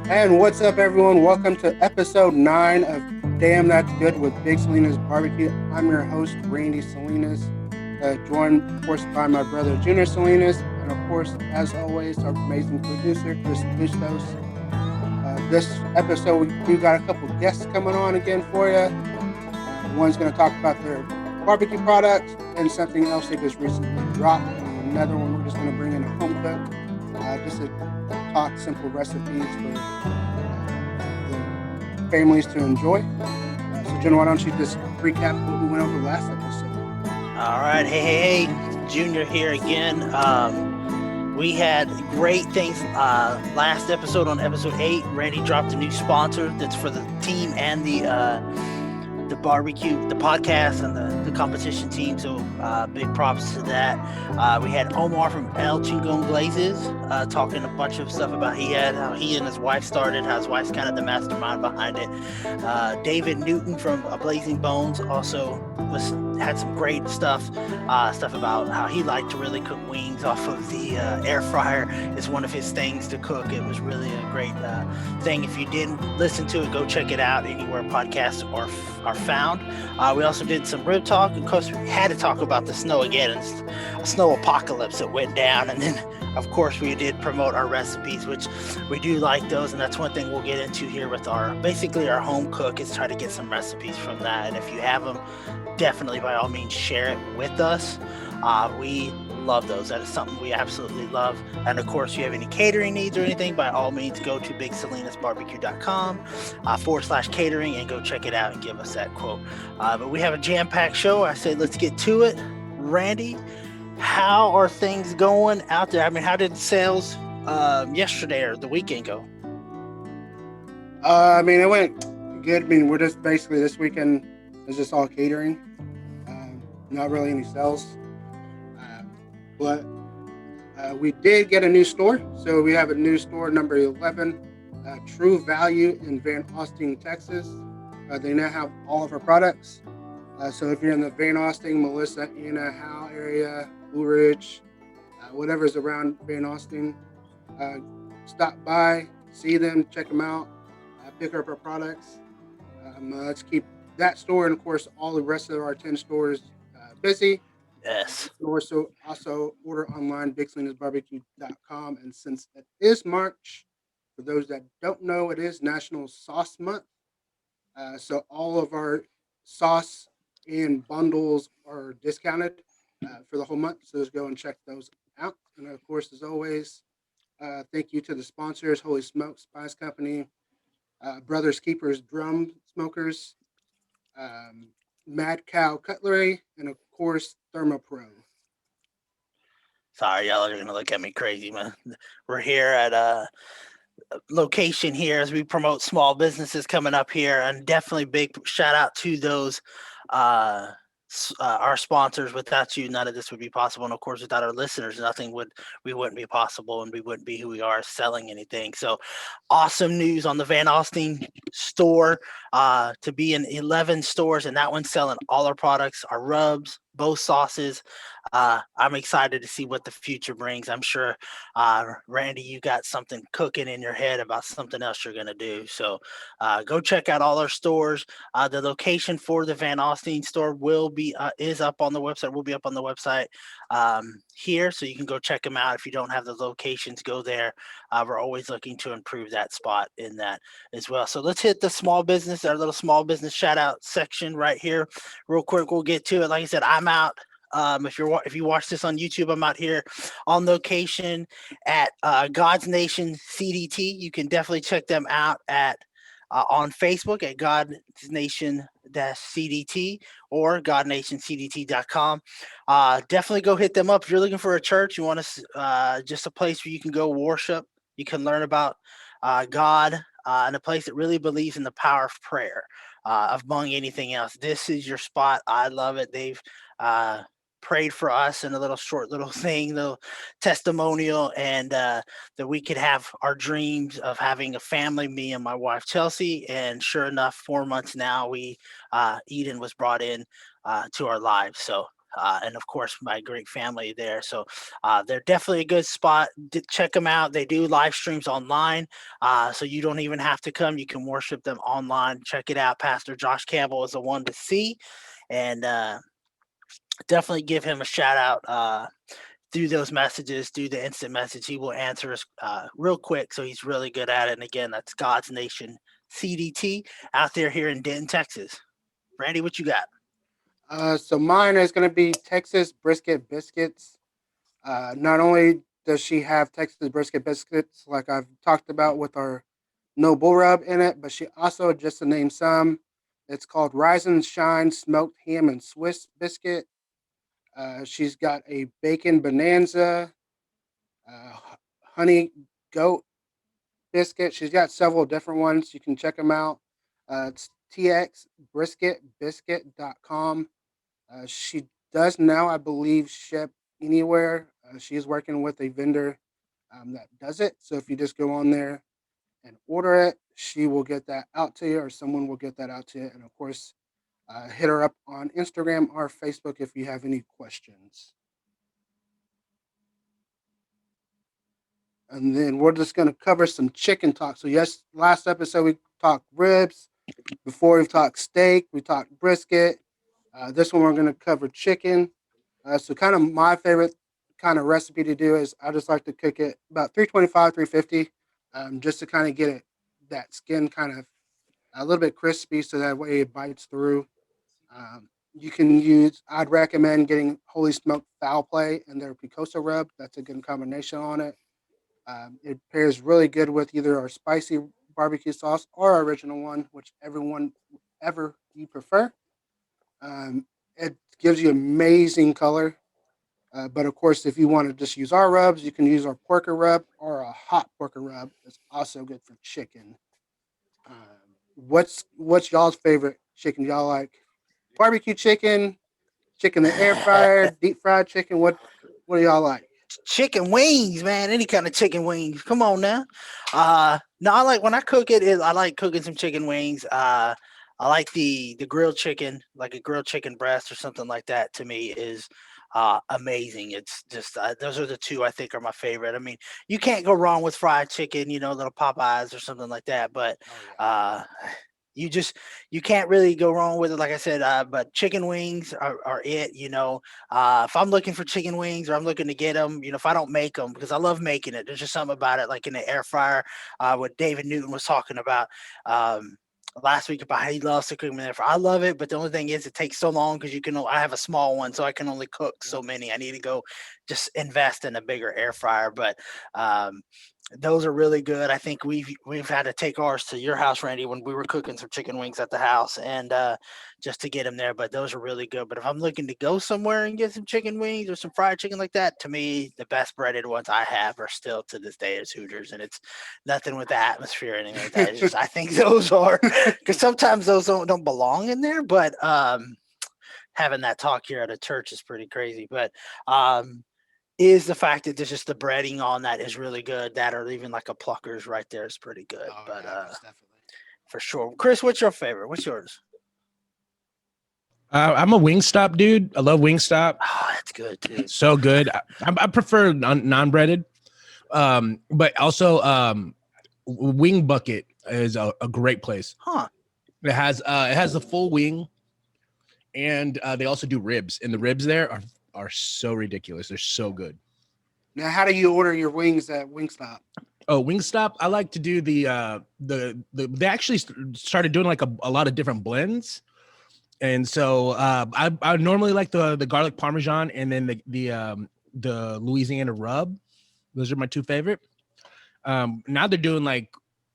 And what's up, everyone? Welcome to episode 9 of Damn That's Good with Big Salinas Barbecue. I'm your host, Randy Salinas, joined, of course, by my brother, Junior Salinas, and, of course, as always, our amazing producer, Chris Bustos. This episode, we do got a couple guests coming on again for you. One's going to talk about their barbecue products and something else they just recently dropped. And another one, we're just going to bring in a home cook, just to talk simple recipes for the families to enjoy. So, Jen, why don't you just recap what we went over last episode? All right. Hey. Junior here again. We had great things last episode on episode 8. Randy dropped a new sponsor that's for the team and the barbecue, the podcast, and the competition team. So big props to that. We had Omar from El Chingon Glazes talking a bunch of stuff about how he and his wife started, how his wife's kind of the mastermind behind it. David Newton from Blazing Bones also had some great stuff about how he liked to really cook wings off of the air fryer. It's one of his things to cook. It was really a great thing. If you didn't listen to it, go check it out anywhere podcasts are found. We also did some rib talk. Of course, we had to talk about the snow again, and a snow apocalypse that went down. And then, of course, we did promote our recipes, which we do like those. And that's one thing we'll get into here with our home cook, is try to get some recipes from that. And if you have them, definitely by all means share it with us. We love those. That is something we absolutely love. And of course, if you have any catering needs or anything, by all means go to bigsalinasbarbecue.com /catering and go check it out and give us that quote. But we have a jam-packed show. I say let's get to it. Randy, how are things going out there? I mean, how did sales yesterday or the weekend go? It went good. We're just basically this weekend is just all catering. Not really any sales. But we did get a new store. So we have a new store, number 11, True Value in Van Austin, Texas. They now have all of our products. So if you're in the Van Austin, Melissa, Anna, Howe area, Blue Ridge, whatever's around Van Austin, stop by, see them, check them out, pick up our products. Let's keep that store and, of course, all the rest of our 10 stores busy. Yes. Also order online, bigsalinasbarbecue.com. And since it is March, for those that don't know, it is National Sauce Month. So all of our sauce and bundles are discounted for the whole month. So just go and check those out. And of course, as always, thank you to the sponsors: Holy Smoke Spice Company, Brothers Keepers Drum Smokers, Mad Cow Cutlery, and of course, Thermopro. Sorry, y'all are going to look at me crazy, man. We're here at a location here as we promote small businesses coming up here, and definitely big shout out to those our sponsors. Without you, none of this would be possible, and of course without our listeners, we wouldn't be possible, and we wouldn't be who we are selling anything. So awesome news on the Van Austin store, to be in 11 stores, and that one's selling all our products, our rubs, both sauces. I'm excited to see what the future brings. I'm sure, Randy, you got something cooking in your head about something else you're going to do. So go check out all our stores. The location for the Van Austin store is up on the website. Will be up on the website here, so you can go check them out. If you don't have the locations, go there. We're always looking to improve that spot in that as well. So let's hit our little small business shout out section right here real quick. We'll get to it. Like I said, I'm out. If you watch this on YouTube, I'm out here on location at God's Nation CDT. You can definitely check them out at on Facebook at God's Nation CDT or GodNationCDT.com. Definitely go hit them up if you're looking for a church. You want to just a place where you can go worship. You can learn about God, and a place that really believes in the power of prayer, among anything else. This is your spot. I love it. They've prayed for us in a little thing, little testimonial, and that we could have our dreams of having a family, me and my wife Chelsea. And sure enough, 4 months now, Eden was brought in to our lives. So and of course my great family there. So they're definitely a good spot. Check them out. They do live streams online, so you don't even have to come. You can worship them online. Check it out. Pastor Josh Campbell is the one to see, and definitely give him a shout out. Through those messages, through the instant message, he will answer us real quick. So he's really good at it. And again, that's God's Nation CDT out there here in Denton, Texas. Randy, what you got? So mine is going to be Texas brisket biscuits. Not only does she have Texas brisket biscuits, like I've talked about with our no bull rub in it, but she also, just to name some, it's called Rise and Shine Smoked Ham and Swiss Biscuit. She's got a bacon bonanza, uh, honey goat biscuit. She's got several different ones. You can check them out. It's txbrisketbiscuit.com. She does now, I believe, ship anywhere. She is working with a vendor that does it. So if you just go on there and order it, she will get that out to you, or someone will get that out to you. And of course, hit her up on Instagram or Facebook if you have any questions. And then we're just going to cover some chicken talk. So, yes, last episode we talked ribs. Before we talked steak, we talked brisket. This one we're going to cover chicken. So, kind of my favorite kind of recipe to do is I just like to cook it about 325, 350, just to kind of get it that skin kind of a little bit crispy, so that way it bites through. You can use. I'd recommend getting Holy Smoked Foul Play and their picosa rub. That's a good combination on it. It pairs really good with either our spicy barbecue sauce or our original one, whichever one ever you prefer. It gives you amazing color. But of course, if you want to just use our rubs, you can use our porker rub or a hot porker rub. It's also good for chicken. What's y'all's favorite chicken? Y'all like barbecue chicken, chicken in the air fryer, deep fried chicken? What do y'all like? Chicken wings, man. Any kind of chicken wings. Come on now. No, I like when I cook it. I like cooking some chicken wings. I like the grilled chicken, like a grilled chicken breast or something like that. To me, is amazing. It's just those are the two I think are my favorite. I mean, you can't go wrong with fried chicken, little Popeyes or something like that. But Oh yeah. uh, you just you can't really go wrong with it, like I said. But chicken wings are it. If I'm looking for chicken wings or I'm looking to get them, if I don't make them, because I love making it, there's just something about it, like in the air fryer. What David Newton was talking about last week about how he loves to cook in the air fryer. I love it, but the only thing is it takes so long because I have a small one, so I can only cook so Yep. many. I need to go just invest in a bigger air fryer. But um, those are really good. I think we've had to take ours to your house, Randy, when we were cooking some chicken wings at the house, and just to get them there. But those are really good. But if I'm looking to go somewhere and get some chicken wings or some fried chicken like that, to me, the best breaded ones I have are still to this day is Hooters, and it's nothing with the atmosphere or anything like that. It's just I think those are because sometimes those don't belong in there, but having that talk here at a church is pretty crazy. But is the fact that there's just the breading on that is really good. That or even like a Pluckers right there is pretty good. Oh But yeah, most definitely. for sure. Chris, what's your favorite? What's yours? I'm a Wingstop dude. I love Wingstop. Oh, that's good too. So good. I prefer non-breaded, but also Wing Bucket is a great place. Huh. It has the full wing, and they also do ribs, and the ribs there are so ridiculous. They're so good. Now, how do you order your wings at Wingstop? Oh, Wingstop. I like to do they actually started doing like a lot of different blends. And so I normally like the garlic parmesan and then the Louisiana rub. Those are my two favorite. Now they're doing like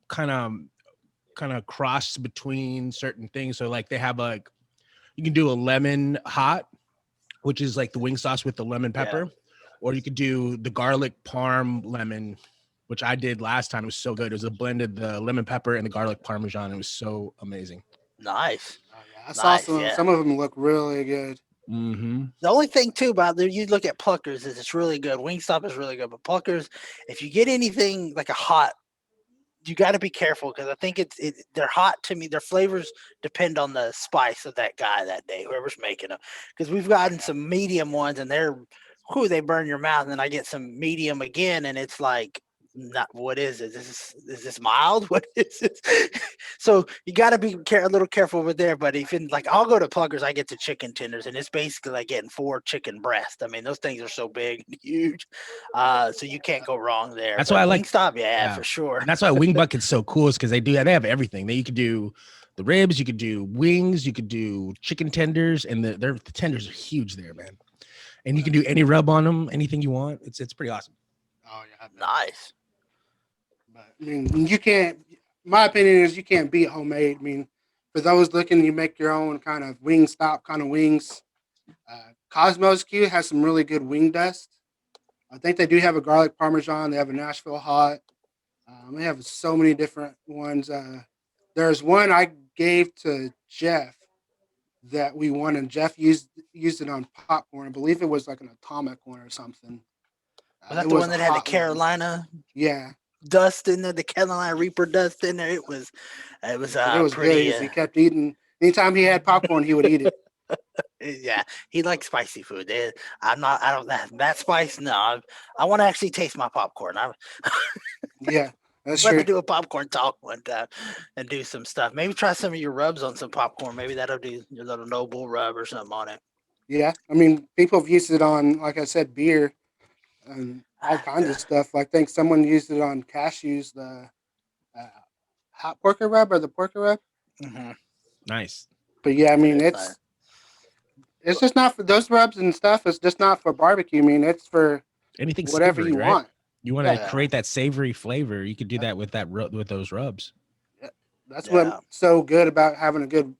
kind of cross between certain things. So like they have like you can do a lemon hot, which is like the wing sauce with the lemon pepper, or you could do the garlic parm lemon, which I did last time. It was so good. It was a blend of the lemon pepper and the garlic parmesan. It was so amazing. Nice. Oh yeah, I saw Nice, some. yeah. Some of them look really good. Mm-hmm. The only thing too about you look at Pluckers is it's really good. Wingstop is really good, but Pluckers, if you get anything like a hot you got to be careful because I think they're hot to me. Their flavors depend on the spice of that guy that day, whoever's making them. Because we've gotten some medium ones and they burn your mouth. And then I get some medium again, and it's like, not what is it? Is this mild? What is this? So you got to be a little careful over there. But even like I'll go to Pluggers, I get the chicken tenders, and it's basically like getting 4 chicken breasts. I mean, those things are so big and huge, so you can't go wrong there. That's why I like Wingstop, yeah, for sure. And that's why Wing Bucket's so cool, is because they have everything. You could do the ribs, you could do wings, you could do chicken tenders, and the tenders are huge there, man. And you can do any rub on them, anything you want. It's pretty awesome. Oh yeah, nice. But I mean, you can't. My opinion is you can't beat homemade. I mean, for those looking, you make your own kind of Wingstop kind of wings. Cosmos Q has some really good wing dust. I think they do have a garlic parmesan. They have a Nashville hot. They have so many different ones. There's one I gave to Jeff that we won, and Jeff used it on popcorn. I believe it was like an atomic one or something. Was that the one that had the Carolina? Yeah. Dust in there, the Carolina Reaper dust in there. It was pretty. Good. He kept eating. Anytime he had popcorn, he would eat it. Yeah, he likes spicy food. I don't that spice. No, I want to actually taste my popcorn. Yeah, that's true. Let's do a popcorn talk one time and do some stuff. Maybe try some of your rubs on some popcorn. Maybe that'll do your little Noble rub or something on it. Yeah, I mean, people have used it on, like I said, beer and all kinds of stuff. I think someone used it on cashews, the hot porker rub or the porker rub. Mm-hmm. Nice. But yeah, I mean, it's just not for those rubs and stuff. It's just not for barbecue. I mean, it's for anything whatever savory, you right? want. You want to create that savory flavor. You could do that with those rubs. Yeah. That's what's so good about having a good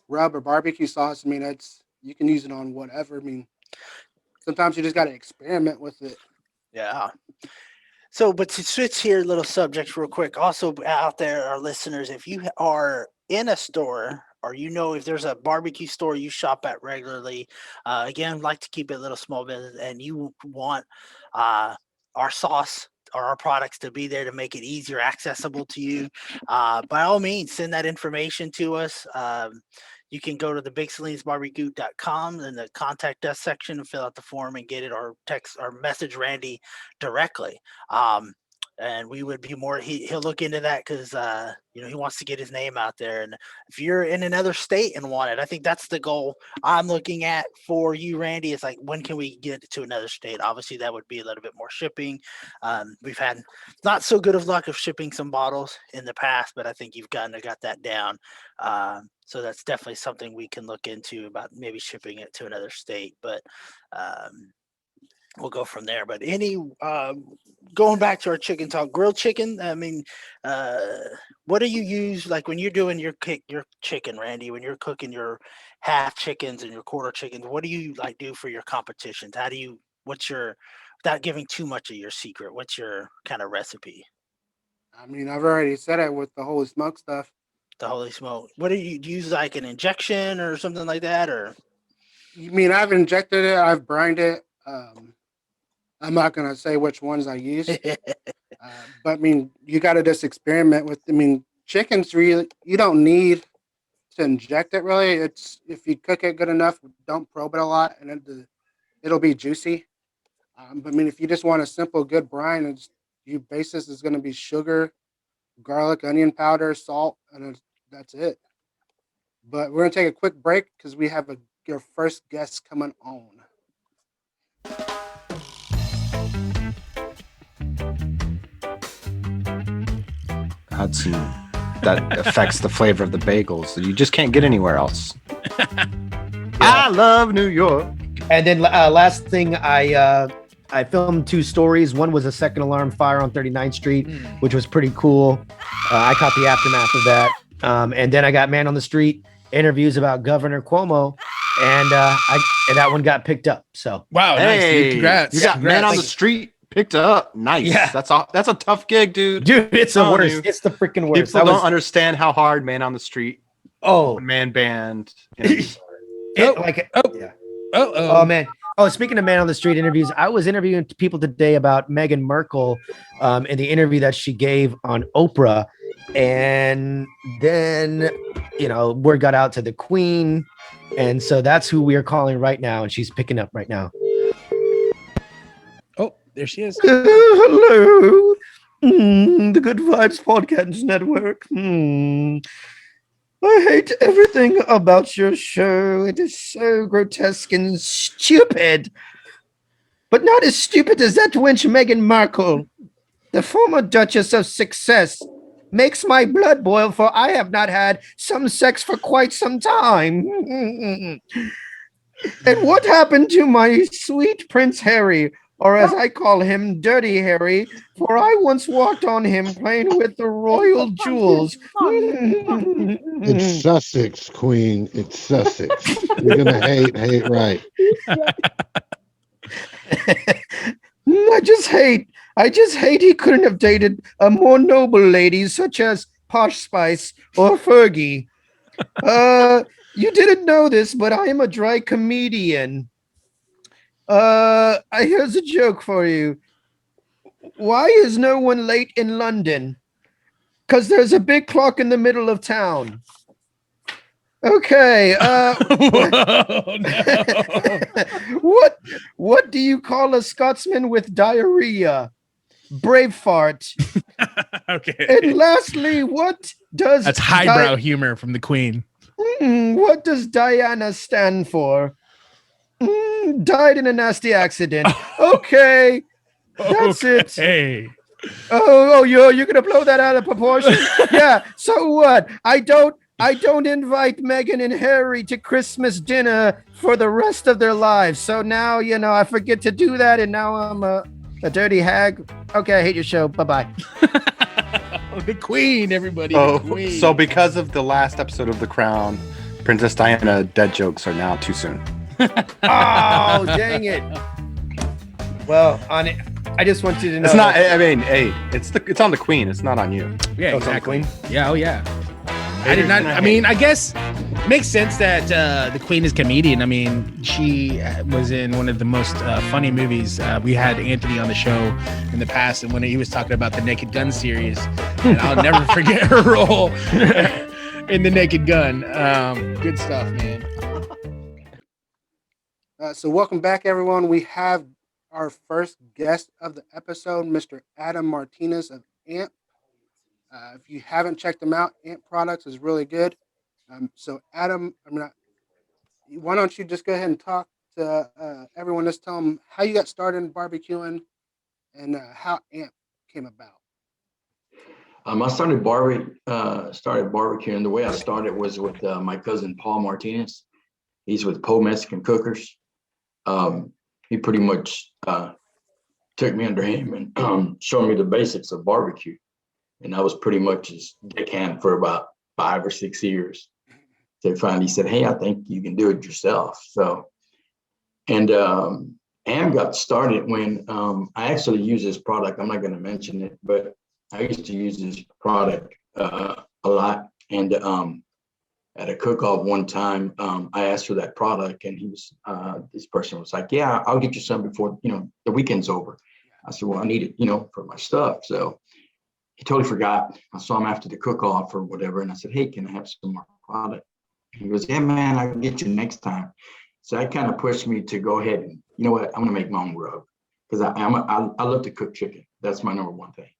rub or barbecue sauce. I mean, you can use it on whatever. I mean, sometimes you just got to experiment with it. Yeah. So, but to switch here, little subjects real quick. Also out there, our listeners, if you are in a store or if there's a barbecue store you shop at regularly, again, like to keep it a little small business, and you want our sauce or our products to be there to make it easier, accessible to you, by all means, send that information to us. You can go to the BigSalinsBarbecue.com in the contact us section and fill out the form and get it, or text or message Randy directly. And we would be more, he'll look into that because, he wants to get his name out there. And if you're in another state and want it, I think that's the goal I'm looking at for you, Randy. It's like, when can we get to another state? Obviously, that would be a little bit more shipping. We've had not so good of luck of shipping some bottles in the past, but I think you've got that down. So that's definitely something we can look into about maybe shipping it to another state. But we'll go from there. But going back to our chicken talk, grilled chicken. I mean, what do you use like when you're doing your chicken, Randy? When you're cooking your half chickens and your quarter chickens, what do you like do for your competitions? Without giving too much of your secret, what's your kind of recipe? I mean, I've already said it with the holy smoke stuff. The holy smoke. What do you use, like an injection or something like that, or? You mean I've injected it? I've brined it. I'm not gonna say which ones I use, but I mean, you got to just experiment with. I mean, chicken's really, you don't need to inject it really. It's if you cook it good enough, don't probe it a lot, and it'll be juicy. But I mean, if you just want a simple good brine, your basis is going to be sugar, garlic, onion powder, salt, and that's it. But we're gonna take a quick break because we have your first guest coming on. Hudson, that affects the flavor of the bagels. You just can't get anywhere else. I love New York. And then last thing, I filmed 2 stories. One was a second alarm fire on 39th Street, which was pretty cool. I caught the aftermath of that. And then I got Man on the Street interviews about Governor Cuomo, and that one got picked up. So wow, nice, dude. Congrats! You got Man on the Street picked up. Nice. Yeah, that's a tough gig, dude. It's the worst. It's the freaking worst. People don't understand how hard Man on the Street. Oh, man band. Oh man, Oh, speaking of man on the street interviews, I was interviewing people today about Meghan Markle in the interview that she gave on Oprah. And then, word got out to the Queen. And so that's who we are calling right now. And she's picking up right now. Oh, there she is. Hello. The Good Vibes Podcast Network. I hate everything about your show. It is so grotesque and stupid. But not as stupid as that wench Meghan Markle, the former Duchess of Success. Makes my blood boil, for I have not had some sex for quite some time. And what happened to my sweet Prince Harry, or as I call him, Dirty Harry, for I once walked on him playing with the royal jewels. It's Sussex, Queen. It's Sussex. You're gonna hate right. I just hate he couldn't have dated a more noble lady such as Posh Spice or Fergie. You didn't know this, but I am a dry comedian. Here's a joke for you. Why is no one late in London? Because there's a big clock in the middle of town. Okay. Whoa, no. What do you call a Scotsman with diarrhea? Brave fart. Okay. And lastly, what does That's highbrow humor from the Queen. what does Diana stand for? Died in a nasty accident. Okay. That's it. Hey. Oh, you're gonna blow that out of proportion? Yeah. So what? I don't invite Meghan and Harry to Christmas dinner for the rest of their lives. So now, I forget to do that, and now I'm a dirty hag. Okay, I hate your show. Bye-bye. The Queen, everybody. Oh, the Queen. so because of the last episode of The Crown, Princess Diana dead jokes are now too soon. Oh, dang it. Well, I just want you to know. It's not. I mean, hey, it's on the Queen. It's not on you. Yeah, Oh, it's on the exactly. Queen? Yeah, oh yeah. I did not. I mean, I guess it makes sense that the Queen is comedian. I mean, she was in one of the most funny movies. We had Anthony on the show in the past, and when he was talking about the Naked Gun series, and I'll never forget her role in the Naked Gun. Good stuff, man. So welcome back, everyone. We have our first guest of the episode, Mr. Adam Martinez of Amp. If you haven't checked them out, Amp Products is really good. So Adam, why don't you just go ahead and talk to everyone? Just tell them how you got started in barbecuing and how Amp came about. I started barbecuing. The way I started was with my cousin Paul Martinez. He's with Poe Mexican Cookers. He pretty much took me under him and showed me the basics of barbecue. And I was pretty much his deckhand for about 5 or 6 years. So finally he said, hey, I think you can do it yourself. So, and Am got started when I actually use this product. I'm not going to mention it, but I used to use this product a lot. And at a cook-off one time, I asked for that product, and this person was like, yeah, I'll get you some before, the weekend's over. I said, well, I need it, for my stuff. So he totally forgot. I saw him after the cook-off or whatever, and I said, hey, can I have some more product? He goes, yeah, man, I'll get you next time. So that kind of pushed me to go ahead and, you know what, I'm going to make my own rub, because I love to cook chicken. That's my number one thing.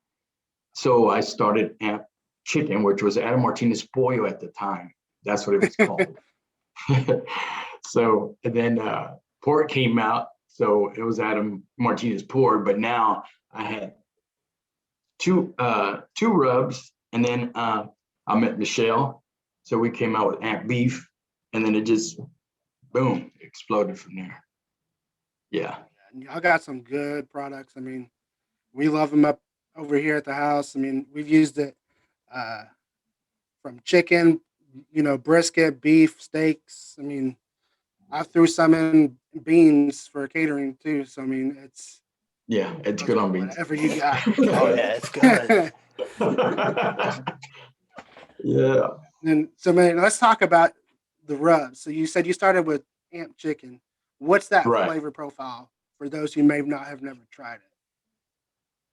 So I started Amp Chicken, which was Adam Martinez Pollo at the time. That's what it was called. So, and then pork came out. So it was Adam Martinez Pork, but now I had two rubs, and then I met Michelle. So we came out with Amp Beef, and then it just, boom, exploded from there. Yeah. I got some good products. I mean, we love them up over here at the house. I mean, we've used it from chicken, brisket, beef, steaks. I mean, I threw some in beans for catering too. So I mean, it's good on beans. Whatever you got. Oh yeah, it's good. Yeah. And so man, let's talk about the rubs. So you said you started with Amp Chicken. What's that Right. flavor profile for those who may not have never tried it?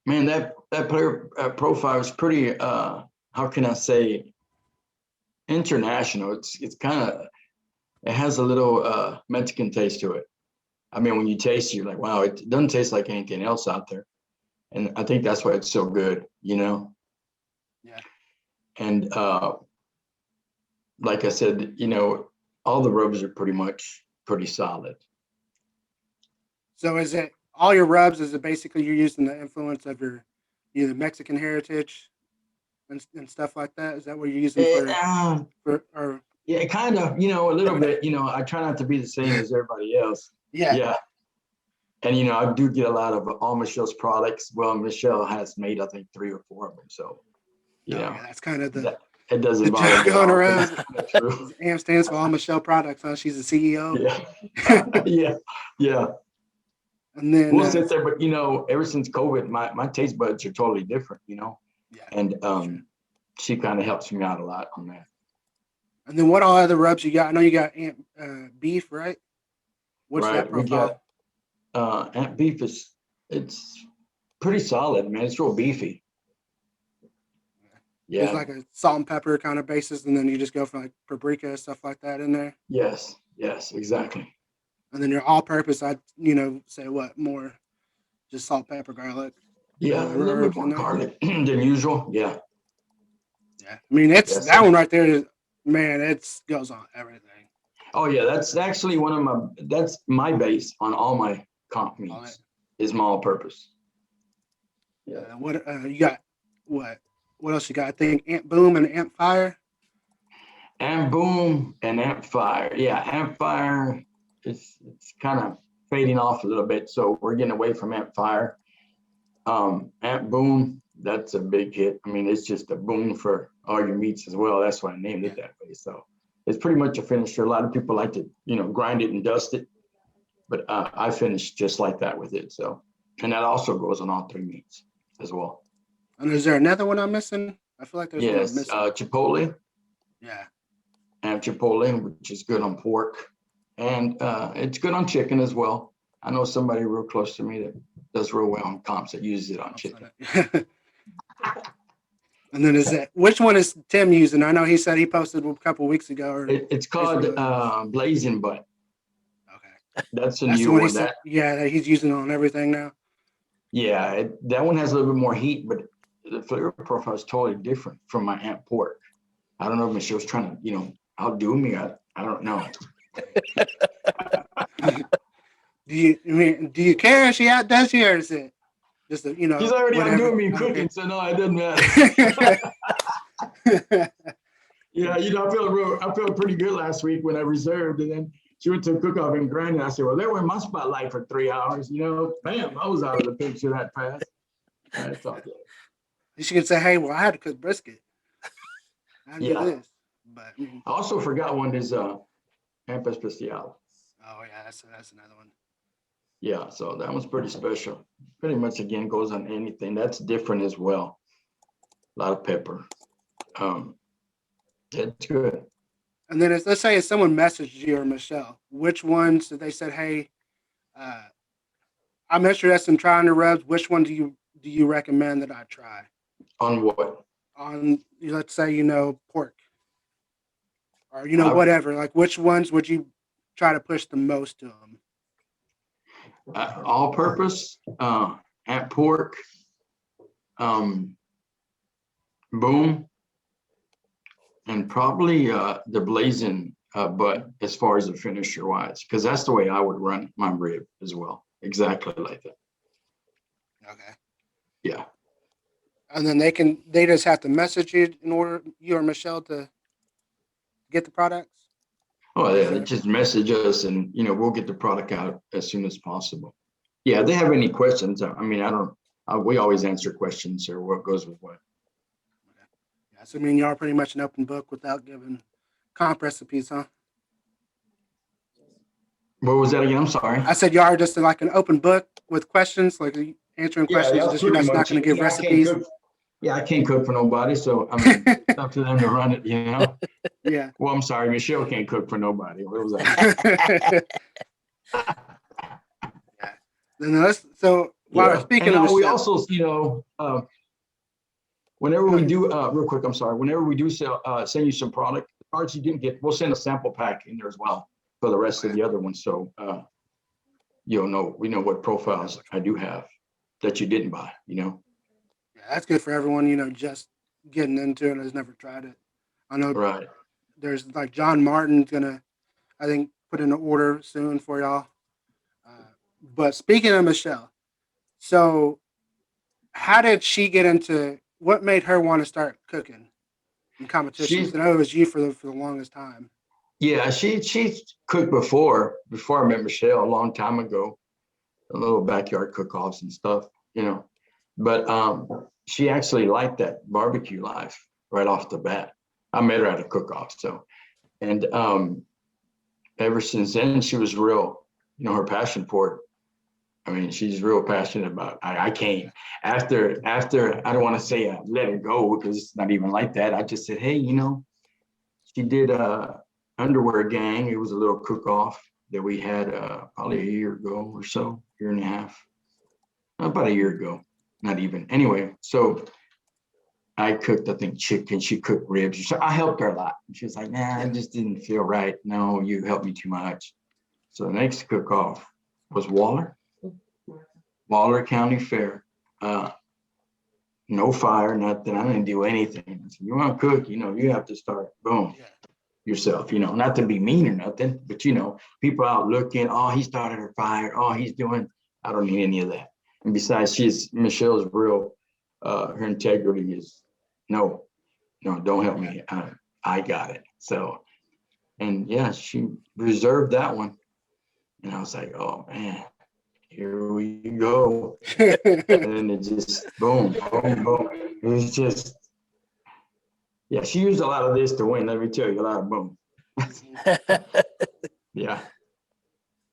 Man, that player profile is pretty. How can I say? International. It's kind of. It has a little Mexican taste to it. I mean, when you taste it, you're like, wow, it doesn't taste like anything else out there. And I think that's why it's so good, you know? Yeah. And like I said, you know, all the rubs are pretty solid. So is it all your rubs? Is it basically you're using the influence of your either Mexican heritage and stuff like that? Is that what you're using for or Yeah, kind of, you know, a little bit, you know, I try not to be the same as everybody else. yeah. Yeah. And, you know, I do get a lot of all Michelle's products. Well, Michelle has made, I think, 3 or 4 of them. So, you know, Yeah, that's kind of the it doesn't the bother me joke at going all. around. That's true. AMP stands for All Michelle Products, huh? She's the CEO. Yeah. Yeah. And then We'll sit there, but, you know, ever since COVID, my taste buds are totally different, you know, yeah. and she kind of helps me out a lot on that. And then what all other rubs you got? I know you got AMP beef, right? What's Right. that profile? We got Amp beef it's pretty solid, man. It's real beefy. It's Yeah. like a salt and pepper kind of basis, and then you just go for like paprika stuff like that in there. Yes, exactly. And then your all-purpose, I'd say what more, just salt, pepper, garlic. Yeah, a little bit more garlic than usual. Yeah. Yeah, I mean Yes, that sir. one right there, man. It goes on everything. Oh yeah, that's actually that's my base on all my comp meats is my all-purpose. Yeah. What you got? What else you got? I think Amp Boom and Amp Fire. Amp Boom and Amp Fire. Yeah, Amp Fire it's kind of fading off a little bit, so we're getting away from Amp Fire. Amp Boom, that's a big hit. I mean, it's just a boom for all your meats as well. That's why I named it that way. So it's pretty much a finisher. A lot of people like to, grind it and dust it, but I finish just like that with it. So, and that also goes on all 3 meats as well. And is there another one I'm missing? I feel like there's one I'm Yes, missing. Chipotle. Yeah. Amp Chipotle, which is good on pork, and it's good on chicken as well. I know somebody real close to me that does real well on comps that uses it on chicken. And then which one is Tim using? I know he said he posted a couple weeks ago. It's called Blazing Butt. Okay. That's a That's new the one one. he said, that he's using on everything now. Yeah, that one has a little bit more heat, but the flavor profile is totally different from my Amp pork. I don't know if Michelle's trying to, outdo me. I don't know. Do you care if she outdoes you, or is it just He's already outdoing me in cooking, so no, it doesn't matter. Yeah, I felt pretty good last week when I reserved, and then she went to a cook-off in Grandin. I said, well, they were in my spotlight for 3 hours, bam, I was out of the picture that fast. That's all good. She could say, hey, well, I had to cook brisket. I do this. But I also forgot one is Amp Especial. Oh yeah, that's another one. Yeah, so that one's pretty special. Pretty much again goes on anything. That's different as well. A lot of pepper. It's good. And then let's say if someone messaged you or Michelle, which ones did they said, hey, I'm interested in trying the rubs. Which one do you recommend that I try? On what? On let's say pork. Or whatever. Like which ones would you try to push the most to them? All purpose, Amp pork, Boom, and probably the Blazing butt as far as the finisher wise, because that's the way I would run my rib as well. Exactly like that. Okay. Yeah. And then they just have to message you in order you or Michelle to get the products? Oh yeah, just message us and we'll get the product out as soon as possible. Yeah, if they have any questions, I mean, we always answer questions or what goes with what. Okay. Yeah, so you are pretty much an open book without giving comp recipes, huh? What was that again? I'm sorry. I said you are just like an open book with questions, like answering questions. Yeah, just you're not going to give recipes. I can't cook for nobody, so I mean, it's up to them to run it, Yeah. Well, I'm sorry, Michelle can't cook for nobody. What was that? Then so while we're speaking of we Michelle, also, whenever we do, real quick, I'm sorry, whenever we do send you some product cards you didn't get, we'll send a sample pack in there as well for the rest of the other ones. So we know what profiles I do have that you didn't buy, Yeah, that's good for everyone, just getting into it and has never tried it. I know Right. there's like John Martin's gonna, I think, put in an order soon for y'all. But speaking of Michelle, so how did she get into, what made her want to start cooking in competitions? I know it was you for the longest time. Yeah, she cooked before I met Michelle a long time ago, a little backyard cook-offs and stuff, But she actually liked that barbecue life right off the bat. I met her at a cook-off, and ever since then she was real, her passion for it. I mean, she's real passionate about. I came after. I don't want to say let it go because it's not even like that. I just said, hey, she did underwear gang. It was a little cook-off that we had probably a year ago or so, year and a half, about a year ago, not even. Anyway, so I cooked, I think, chicken. She cooked ribs. So I helped her a lot. She was like, nah, it just didn't feel right. No, you helped me too much. So the next cook-off was Waller County Fair. No fire, nothing. I didn't do anything. I said, you want to cook, you have to start, boom, yourself, not to be mean or nothing, but people out looking, oh, he started a fire, oh, he's doing, I don't need any of that. And besides, Michelle's real, her integrity is, no, don't help me. I got it. So, and yeah, she reserved that one. And I was like, oh man, here we go. And then it just boom, boom, boom. It was just, yeah, she used a lot of this to win. Let me tell you, a lot of boom. Yeah.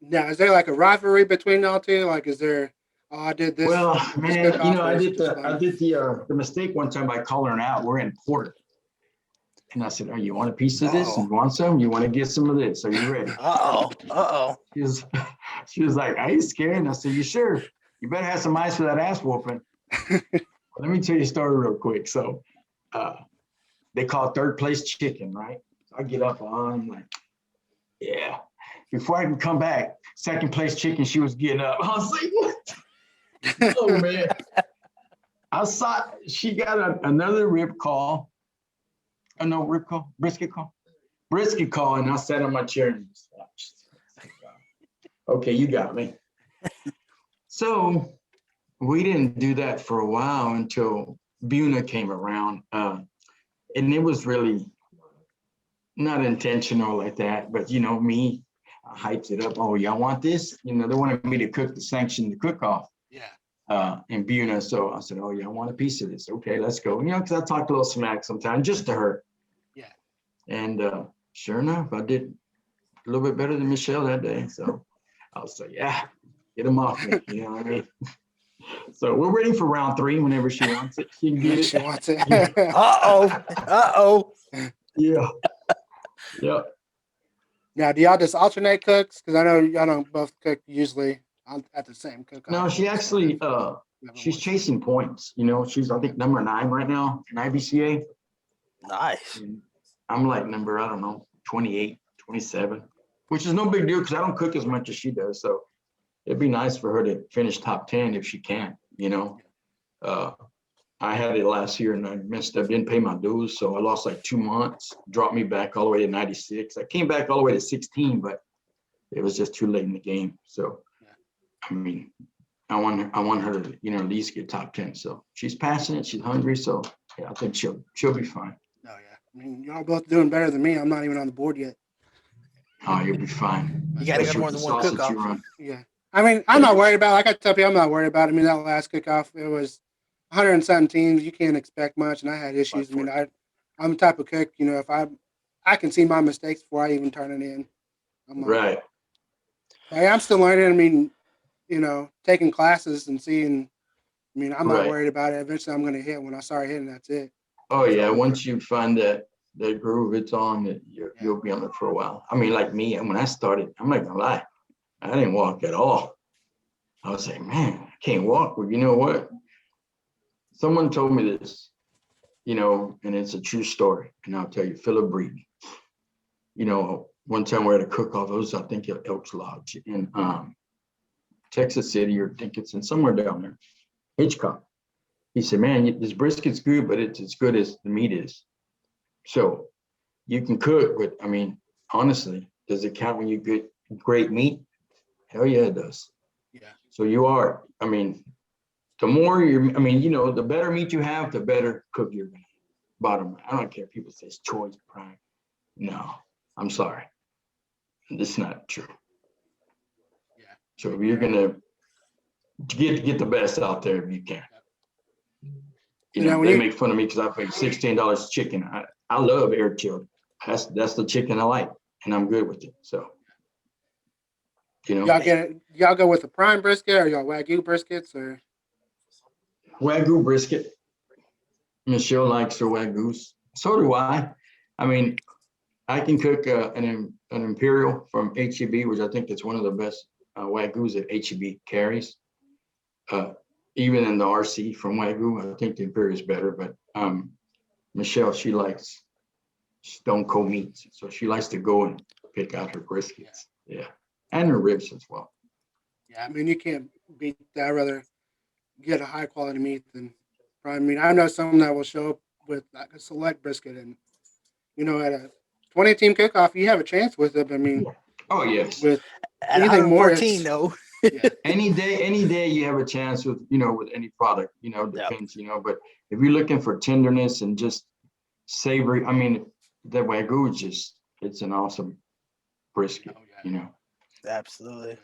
Now, is there like a rivalry between y'all two? Like, is there? Oh, I did this. Well, man, I did fun? the mistake one time by calling her out. We're in Porter. And I said, oh, you want a piece of this? You want some? You want to get some of this? Are you ready? She was like, are you scared? And I said, you sure? You better have some ice for that ass whooping. Let me tell you a story real quick. So they call third place chicken, right? So I get up on, I'm like, yeah. Before I can come back, second place chicken, she was getting up. I was like, what? Oh, man. I saw she got another rib call. Oh, no, rib call? Brisket call? Brisket call, and I sat on my chair and just watched. Okay, you got me. So we didn't do that for a while until Buna came around. And it was really not intentional like that, but me, I hyped it up. Oh, y'all want this? They wanted me to cook the sanction, the cook-off. Yeah. In Buna. So I said, oh, y'all want a piece of this? Okay, let's go. Because I talked a little smack sometimes just to her. Yeah. And sure enough, I did a little bit better than Michelle that day. So I was like, yeah, get them off me. You know what I mean? So we're waiting for round 3 whenever she wants it. She can get it. She wants it. Uh-oh. Yeah. Yeah. Now, do y'all just alternate cooks? Because I know y'all don't both cook usually at the same cook. No, she actually, she's chasing points. She's, I think, number 9 right now in IBCA. Nice. And I'm like number, I don't know, 28, 27, which is no big deal because I don't cook as much as she does. So it'd be nice for her to finish top 10 if she can, I had it last year and I messed up, didn't pay my dues. So I lost like 2 months, dropped me back all the way to 96. I came back all the way to 16, but it was just too late in the game. So, I mean, I want her to, at least get top 10. So she's passionate, she's hungry. So yeah, I think she'll be fine. Oh yeah. I mean, y'all both doing better than me. I'm not even on the board yet. Oh, you'll be fine. You got to get more than one cook-off. Yeah. I mean, I'm not worried about, like I tell people, I'm not worried about it. I mean, that last cook-off, it was 100 and something teams. You can't expect much. And I had issues. I mean, I'm the type of cook, if I can see my mistakes before I even turn it in. Right. I'm still learning. I mean, taking classes and seeing, I mean, I'm not worried about it. Eventually I'm going to hit. When I start hitting, that's it. Oh yeah. Once you find that groove it's on, that you'll be on it for a while. I mean, like me, and when I started, I'm not gonna lie, I didn't walk at all. I was like, man, I can't walk. Well, you know what? Someone told me this, and it's a true story. And I'll tell you, Philip Breeden. One time we had a cook-off. It was, I think, at Elks Lodge in Texas City, or I think it's in somewhere down there, Hitchcock. He said, man, this brisket's good, but it's as good as the meat is. So you can cook, but I mean, honestly, does it count when you get great meat? Hell yeah, it does. Yeah. So the more the better meat you have, the better cook you're gonna have. Bottom line. I don't care if people say it's choice prime. No, I'm sorry. It's not true. Yeah. So if you're gonna get the best out there if you can. They make fun of me because I paid $16 chicken. I love air chilled. That's the chicken I like, and I'm good with it. So y'all go with the prime brisket, or y'all Wagyu briskets, or Wagyu brisket. Michelle likes her Wagyus. So do I. I mean, I can cook an Imperial from HEB, which I think is one of the best Wagyus that HEB carries. Even in the RC from Wagyu, I think the Imperial is better. But Michelle, she likes stone cold meats, so she likes to go and pick out her briskets. Yeah, and her ribs as well. Yeah, I mean, you can't beat that. I'd rather get a high quality meat than prime meat. I know some that will show up with like a select brisket, and at a 20-team cook-off, you have a chance with it. I mean, oh yes, with At anything more, 114, though. Yeah. Any day you have a chance with any product, depends, but if you're looking for tenderness and just savory, I mean, the Wagyu is it's an awesome brisket, Absolutely.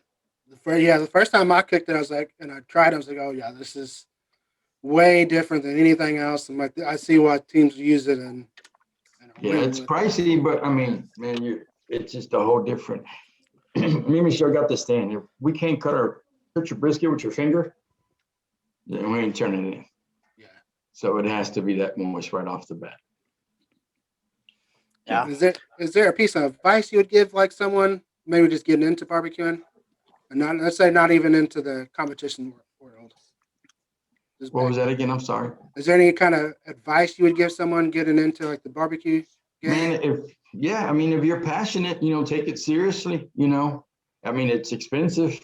The first time I cooked it, I was like, and I tried, I was like, oh yeah, this is way different than anything else. I'm like, I see why teams use it, and yeah, it's pricey, but I mean, man, it's just a whole different. Me and Michelle got this thing. If we can't cut your brisket with your finger, then we ain't turning it in. Yeah. So it has to be that moist right off the bat. Yeah. Is there a piece of advice you would give like someone maybe just getting into barbecuing, and let's say not even into the competition world? What was that again? I'm sorry. Is there any kind of advice you would give someone getting into like the barbecue game? Man, if you're passionate, take it seriously, I mean, it's expensive,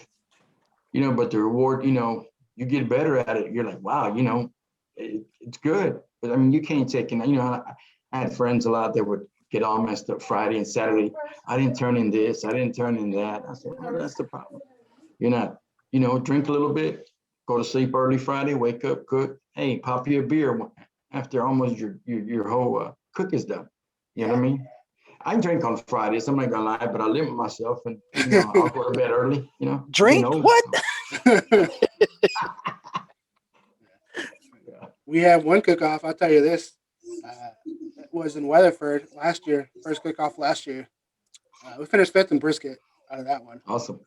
but the reward, you get better at it. You're like, wow, it's good. But I mean, you can't take it. I had friends a lot that would get all messed up Friday and Saturday. I didn't turn in this. I didn't turn in that. I said, well, that's the problem. You're not, drink a little bit, go to sleep early Friday, wake up, cook. Hey, pop you a beer after almost your whole cook is done. You know what I mean? I drink on Fridays. I'm not gonna lie, but I limit myself, and I'll go to bed early. Drink what? We had one cook-off. I'll tell you this. It was in Weatherford last year. First cook-off last year. We finished 5th in brisket out of that one. Awesome.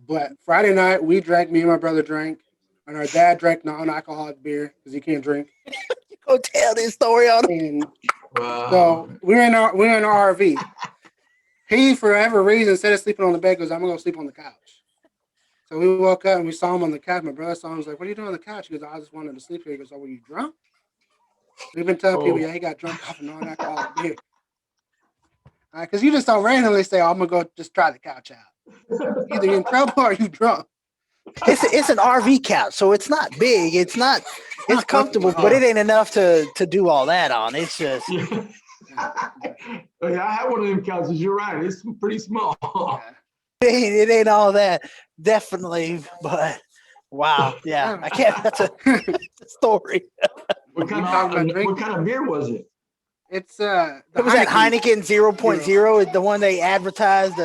But Friday night, me and my brother drank, and our dad drank non-alcoholic beer because he can't drink. You go tell this story on And Wow. so we're in our RV. He, for whatever reason, instead of sleeping on the bed, goes, I'm going to sleep on the couch. So we woke up and we saw him on the couch. My brother saw him. He was like, what are you doing on the couch? He goes, I just wanted to sleep here. He goes, oh, were you drunk? We've been telling people, yeah, he got drunk off of non-alcoholic beer. Because you just don't randomly say, oh, I'm going to go just try the couch out. Either you're in trouble or you drunk. It's an RV couch, so it's not big. It's comfortable, but it ain't enough to do all that on. It's just. Yeah. I have one of them couches. You're right. It's pretty small. It ain't all that. Definitely, but wow. Yeah, I can't. That's a story. What kind of beer was it? It's it was that Heineken 0.0, the one they advertised.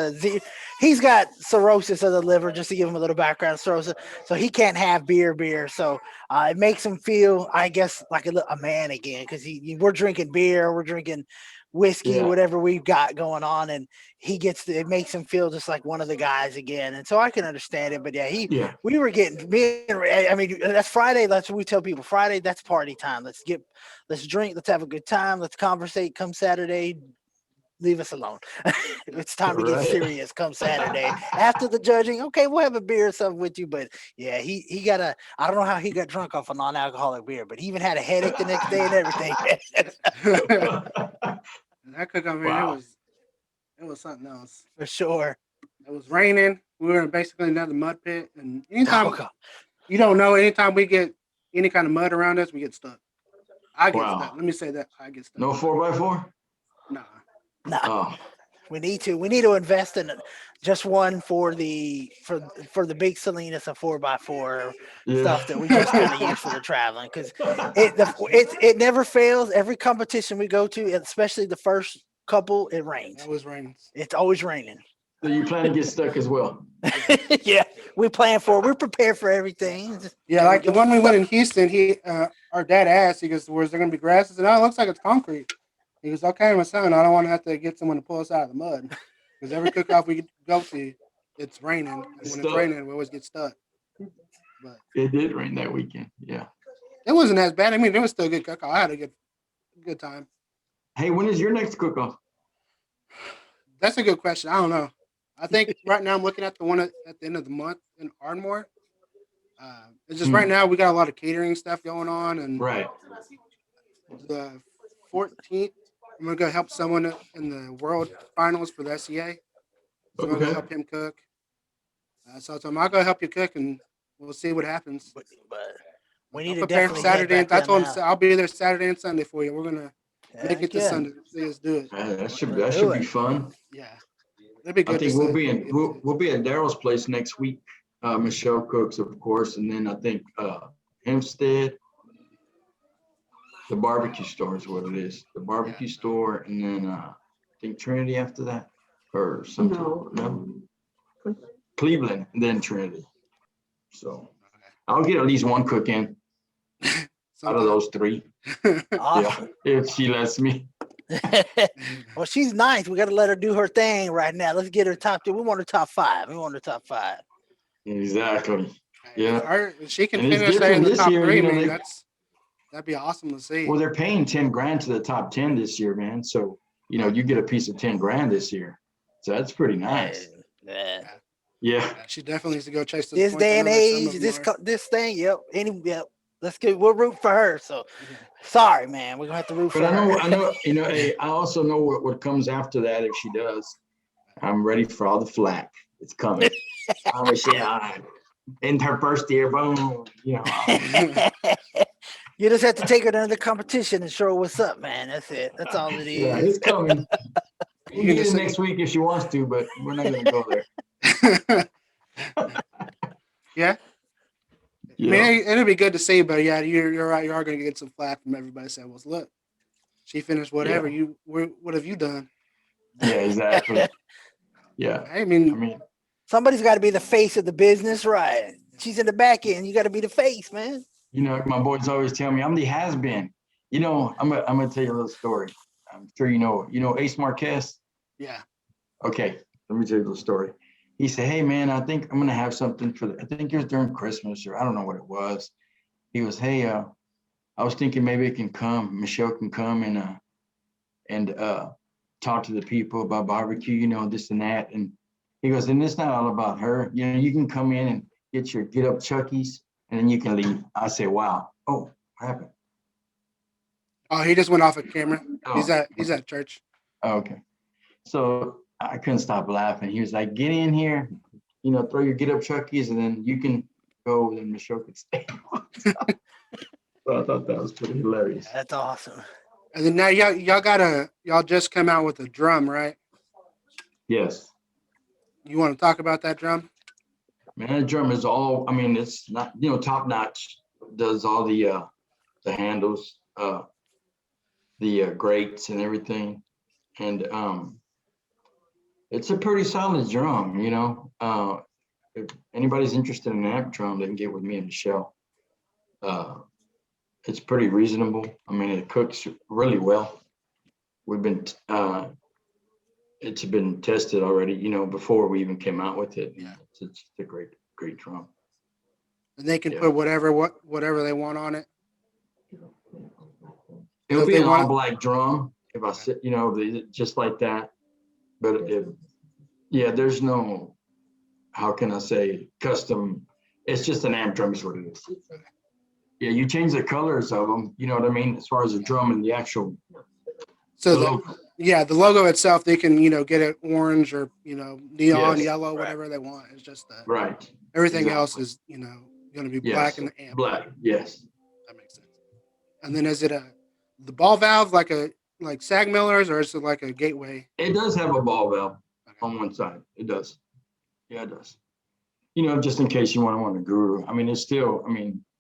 He's got cirrhosis of the liver, just to give him a little background. Cirrhosis, so he can't have beer. So it makes him feel, I guess, like a man again, because we're drinking beer, we're drinking whiskey, whatever we've got going on, and it makes him feel just like one of the guys again. And so I can understand it, but we were getting, I mean, that's Friday. That's what we tell people. Friday, that's party time. Let's drink. Let's have a good time. Let's conversate. Come Saturday, leave us alone. It's time to get Right. serious come Saturday. After the judging, okay, we'll have a beer or something with you. But yeah, he got I don't know how he got drunk off a non-alcoholic beer, but he even had a headache the next day and everything. That cook, I mean, Wow. it was something else. For sure. It was raining. We were in basically another mud pit, and Oh, anytime God. you don't know, anytime we get any kind of mud around us, we get stuck. I get Wow. stuck. Let me say that I get stuck. No 4x4? Nah. Nah, Oh, we need to invest in just one for the big Salinas, a 4x4 yeah. stuff that we just kind of use for the traveling, because it never fails. Every competition we go to, especially the first couple, it rains. That was raining. It's always raining. So you plan to get stuck as well? Yeah, we're prepared for everything. Yeah, like the one we went in Houston, our dad asked, he goes, "Where's there gonna be grass?" I said, "No, it looks like it's concrete." He goes, "Okay, my son, I don't want to have to get someone to pull us out of the mud because every cook-off we go to, it's raining, and when it's raining, we always get stuck." But It did rain that weekend. Yeah. it wasn't as bad. I mean, it was still a good cook-off. I had a good time. Hey, when is your next cook-off? That's a good question. I don't know. I think right now I'm looking at the one at the end of the month in Ardmore. It's just right now we got a lot of catering stuff going on, and Right. the 14th, I'm gonna go help someone in the world finals for the SEA. So I'm gonna go help him cook. So I'll go help you cook, and we'll see what happens. But we need I'll to prepare definitely Saturday. get I back told him there now. I'll be there Saturday and Sunday for you. We're gonna make it to Yeah. Sunday. Let's do it. That should Do be it. fun. Yeah, it'd be good. I think just we'll to be get we'll be at Daryl's place next week. Michelle cooks, of course, and then I think Hempstead, the barbecue store is what it is. The barbecue store, and then I think Trinity after that, or something. No. Cleveland, and then Trinity. So I'll get at least one cook in out of those three. Awesome. Yeah, if she lets me. Well, she's nice. We got to let her do her thing right now. Let's get her top 2. We want her top 5. We want her top 5. Exactly. Yeah. If she can And it's finish there in different the this top year, 3, you know, man, they- that'd be awesome to see. Well, they're paying 10 grand to the top 10 this year, man. So, you know, you get a piece of 10 grand this year. So that's pretty nice. Yeah. Yeah. Yeah, she definitely needs to go chase those This points. I day and know that some age, of them are. this thing, yep. Let's get. We'll root for her. So, sorry, man. We're gonna have to root for But her. I know, you know, hey, I also know what comes after that if she does. I'm ready for all the flack. It's coming. Oh, shit. In her first year, boom. You know. You just have to take her to the competition and show her what's up, man. That's it. That's all it Yeah, is. it's coming. You You can get just it say- next week if she wants to, but we're not gonna go there. Yeah. I mean, it'll be good to see, but yeah, you're right. You are going to get some flack from everybody saying, "Well, look, she finished whatever. What have you done?" Yeah, exactly. Yeah. I I mean, mean, Somebody's got to be the face of the business, right? She's in the back end. You got to be the face, man. you know, my boys always tell me I'm the has-been. You know, I'm gonna tell you a little story. I'm sure you know Ace Marquez. yeah. Okay, let me tell you a little story. He said, "Hey man, I think I'm gonna have something for I think it was during Christmas or I don't know what it was." He goes, "Hey, I was thinking maybe it can come, Michelle can come and talk to the people about barbecue, you know, this and that." And he goes, "And it's not all about her. You know, you can come in and get up Chuckies and then you can leave." I say, "Wow. Oh, what happened?" Oh, he just went off of camera. Oh. He's at church. Okay. So I couldn't stop laughing. He was like, "Get in here, you know, throw your get up Chuckies and then you can go and Michelle could stay." So I thought that was pretty hilarious. That's awesome. And then now y'all just come out with a drum, right? Yes. You want to talk about that drum? Man, that drum is all, I mean, it's not, you know, top notch. Does all the handles, the grates and everything. And it's a pretty solid drum, you know. If anybody's interested in an amp drum, they can get with me and Michelle. It's pretty reasonable. I mean, it cooks really well. We've been, it's been tested already, you know, before we even came out with it. Yeah. It's a great drum. And they can Yeah. put whatever they want on it. It'll if be they an want all black drum, if I sit, just like that. But there's no, how can I say, custom. It's just an amp drum is what it is. Yeah, you change the colors of them. You know what I mean? As far as the drum and the actual. So logo. the logo itself, they can get it orange or neon, Yes. yellow, whatever they want. It's just Right. everything Exactly. else is going to be black in the amp. Black. Yes. That makes sense. And then is it the ball valve like Sag Miller's, or is it like a Gateway? It does have a ball valve on one side. It does. Yeah, it does. Just in case you want a guru. I mean,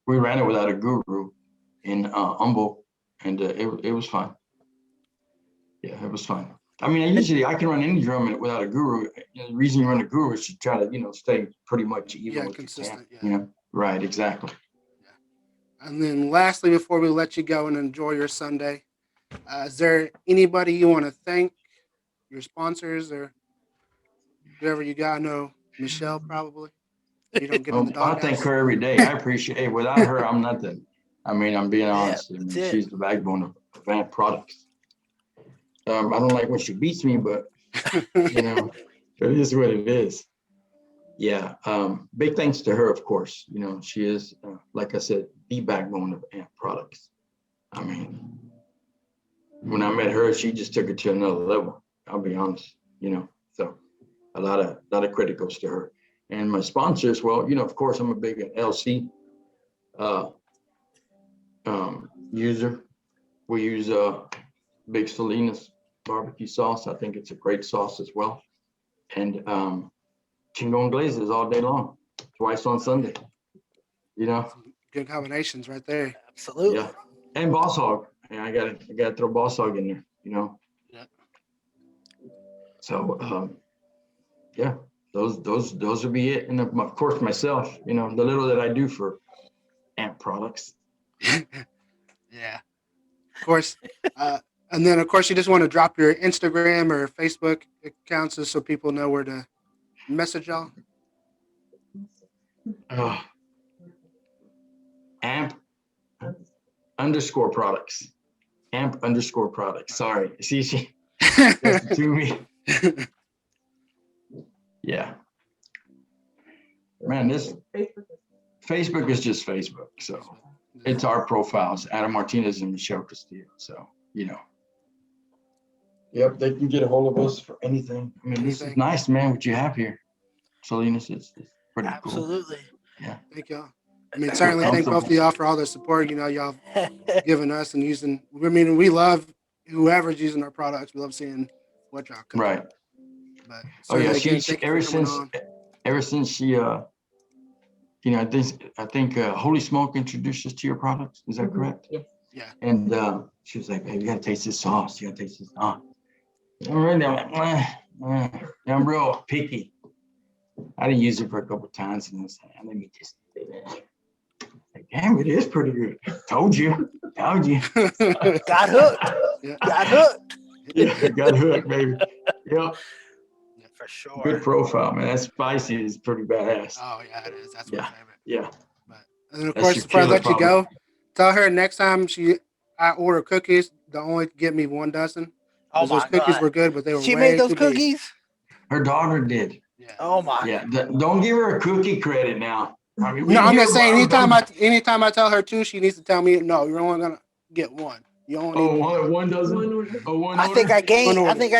we ran it without a guru in Humble, and it was fine. Yeah, it was fine. I mean, I can run any drum without a guru. The reason you run a guru is to try to, stay pretty much even with consistent. Right, exactly. Yeah. And then lastly, before we let you go and enjoy your Sunday, is there anybody you want to thank? Your sponsors or whoever you got? I know Michelle probably. You don't get in the doghouse. I thank her every day. I appreciate it. Without her, I'm nothing. I mean, I'm being honest. She's the backbone of Amp products. I don't like when she beats me, but it is what it is. Yeah. Big thanks to her, of course. She is, like I said, the backbone of Amp products. I mean, when I met her, she just took it to another level. I'll be honest. So a lot of credit goes to her. And my sponsors, well, of course, I'm a big LC user. We use Big Salinas barbecue sauce. I think it's a great sauce as well. And Chingon glazes all day long, twice on Sunday. Good combinations right there. Absolutely. Yeah. And Boss Hog. I gotta throw Boss Hog in there. Yeah. So those would be it. And of course myself, the little that I do for Amp products. Yeah. Of course. And then of course you just want to drop your Instagram or Facebook accounts just so people know where to message y'all. Amp underscore products. Amp underscore products. Sorry. See, that's to me. Yeah. Man, this Facebook is just Facebook. So it's our profiles, Adam Martinez and Michelle Castillo. So, Yep, they can get a hold of us for anything. I mean, this is nice, man, what you have here. Salinas, it's pretty cool. Absolutely. Yeah. Thank y'all. I mean, certainly thank both of y'all for all the support, y'all giving us and using. I mean, we love whoever's using our products. We love seeing what y'all cook. Right. But she ever since she I think Holy Smoke introduced us to your products. Is that correct? Yeah. And she was like, "Hey, you gotta taste this sauce. You gotta taste this." I'm like, I'm real picky. I didn't use it for a couple of times, and I was like, let me just say that. Like, damn, it is pretty good. Told you. Got hooked. Yeah. Got hooked. Yeah, got hooked, baby. Yep. For sure. Good profile, man. That spicy is pretty badass. Oh yeah, it is. That's my favorite. Yeah. And then of course, before I let you go, tell her next time I order cookies, to only get me 1 dozen. Oh my those cookies God. were good, but they were She way made those too big. cookies? Her daughter did. Yeah. Oh my. Yeah. Don't give her a cookie credit now. I mean, No, I'm just saying. Anytime I tell her 2, she needs to tell me no. You're only gonna get 1. You only need 1 dozen. I think I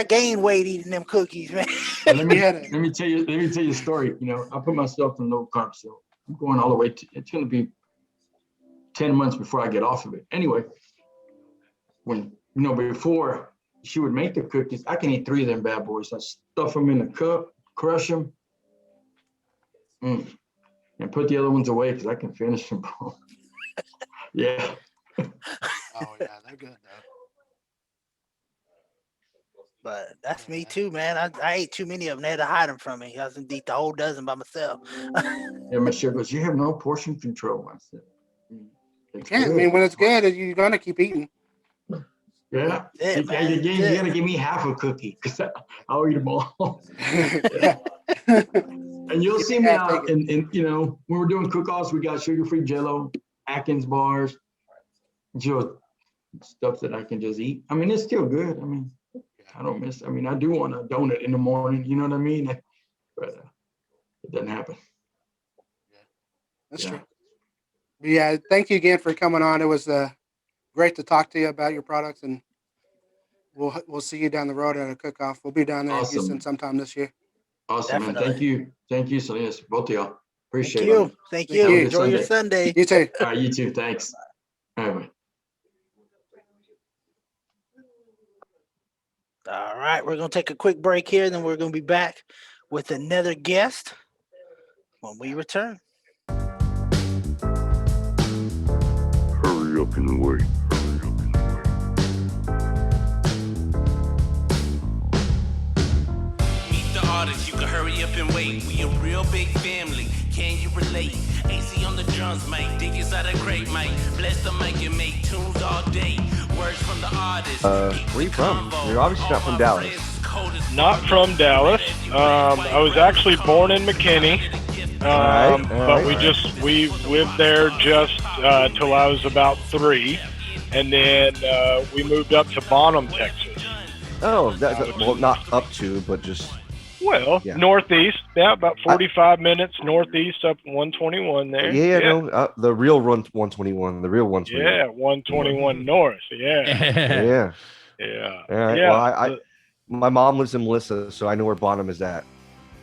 gained weight eating them cookies, man. Let me tell you a story. I put myself in low carb, so I'm going all the way to. It's going to be 10 months before I get off of it. Anyway, when before she would make the cookies, I can eat 3 of them bad boys. I stuff them in a cup, crush them, and put the other ones away because I can finish them. Yeah. Oh yeah, they're good though. But that's me too, man. I ate too many of them. They had to hide them from me. I was gonna eat the whole dozen by myself. Yeah, Michelle goes, "You have no portion control." I said, You can't. I mean, when it's good, you're gonna keep eating. Yeah. You gotta give me half a cookie because I'll eat them all. Yeah. And you'll see me out and when we're doing cook-offs, we got sugar-free Jell-O, Atkins bars. stuff that I can just eat. I mean, it's still good. I mean, I don't miss. I mean, I do want a donut in the morning. You know what I mean? But it doesn't happen. That's true. But yeah, thank you again for coming on. It was great to talk to you about your products, and we'll see you down the road at a cook-off. We'll be down there in Houston sometime this year. Awesome, man. Thank you, Salinas, both of y'all. Appreciate it. Thank you. Enjoy your Sunday. You too. All right, you too. Thanks. All right. All right, we're going to take a quick break here, and then we're going to be back with another guest when we return. Hurry up and wait. Meet the artist, you can hurry up and wait. We a real big family, can you relate? AC on the drums, mate. Dig inside a crate, mate. Bless the mic and make tunes all day. Words from the artist. Where you from? You're obviously not from Dallas. Not from Dallas. I was actually born in McKinney. But we lived there just till I was about 3, and then we moved up to Bonham, Texas. Oh, well, not up to, but just northeast. Yeah, about 45 minutes northeast up 121 there. No, the real 121, the real 121. Yeah, 121 north. Yeah. Yeah. All right. Well, my mom lives in Melissa, so I know where Bonham is at.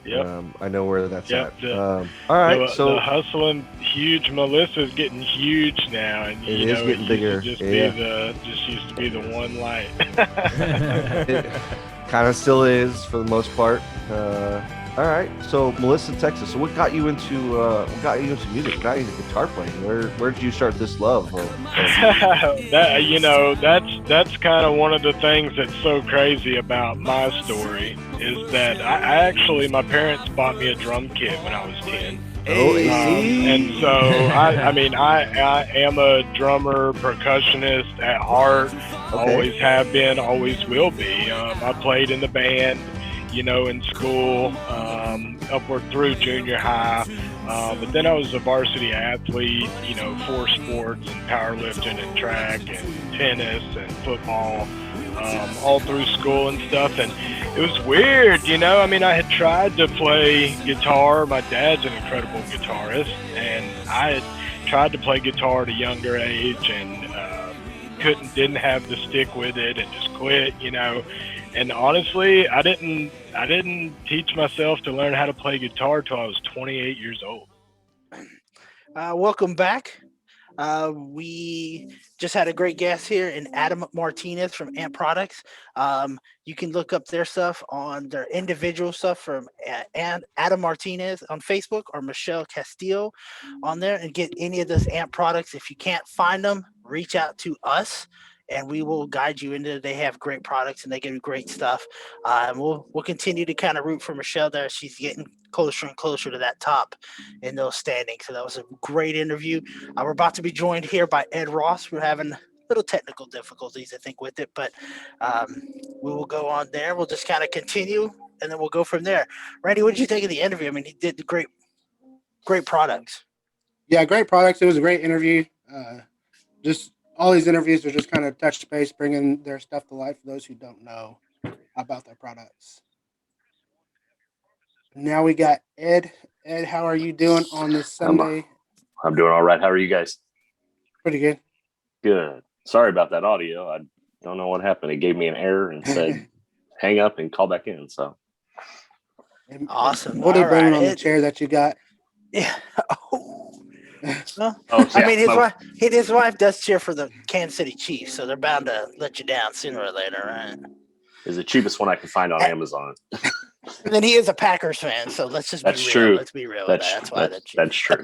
Yep. I know where that's at. All right. So the hustling huge Melissa's getting huge now, and it is getting bigger. Just used to be the one light. It kind of still is for the most part. All right. So Melissa, Texas. So what got you into music? What got you into guitar playing? Where did you start this love? That's kind of one of the things that's so crazy about my story is that my parents bought me a drum kit when I was 10. And so I am a drummer, percussionist at heart. Okay. Always have been, always will be. I played in the band, in school, upward through junior high. But then I was a varsity athlete, 4 sports and powerlifting and track and tennis and football, all through school and stuff. And it was weird, I had tried to play guitar. My dad's an incredible guitarist, and I had tried to play guitar at a younger age and didn't have the stick with it and just quit, And honestly, I didn't teach myself to learn how to play guitar till I was 28 years old. Welcome back. We just had a great guest here in Adam Martinez from Amp Products. You can look up their stuff on their individual stuff from Adam Martinez on Facebook or Michelle Castillo on there and get any of those Amp products. If you can't find them, reach out to us and we will guide you into. They have great products and they give you great stuff. And we'll continue to kind of root for Michelle there. She's getting closer and closer to that top in those standings. So that was a great interview. We're about to be joined here by Ed Ross. We're having little technical difficulties, I think, with it, but we will go on there. We'll just kind of continue and then we'll go from there. Randy, what did you think of the interview? I mean, he did great products. Yeah, great products. It was a great interview. Just all these interviews are just kind of touch base, bringing their stuff to life for those who don't know about their products. Now we got Ed. Ed, how are you doing on this Sunday? I'm doing all right. How are you guys? Pretty good. Good. Sorry about that audio. I don't know what happened. It gave me an error and said hang up and call back in. So awesome. What are you bringing on the chair that you got? Yeah. I mean, his wife does cheer for the Kansas City Chiefs, so they're bound to let you down sooner or later, right? Is the cheapest one I can find on Amazon. And then he is a Packers fan, so let's just be real. True. Let's be real. That's why that's true.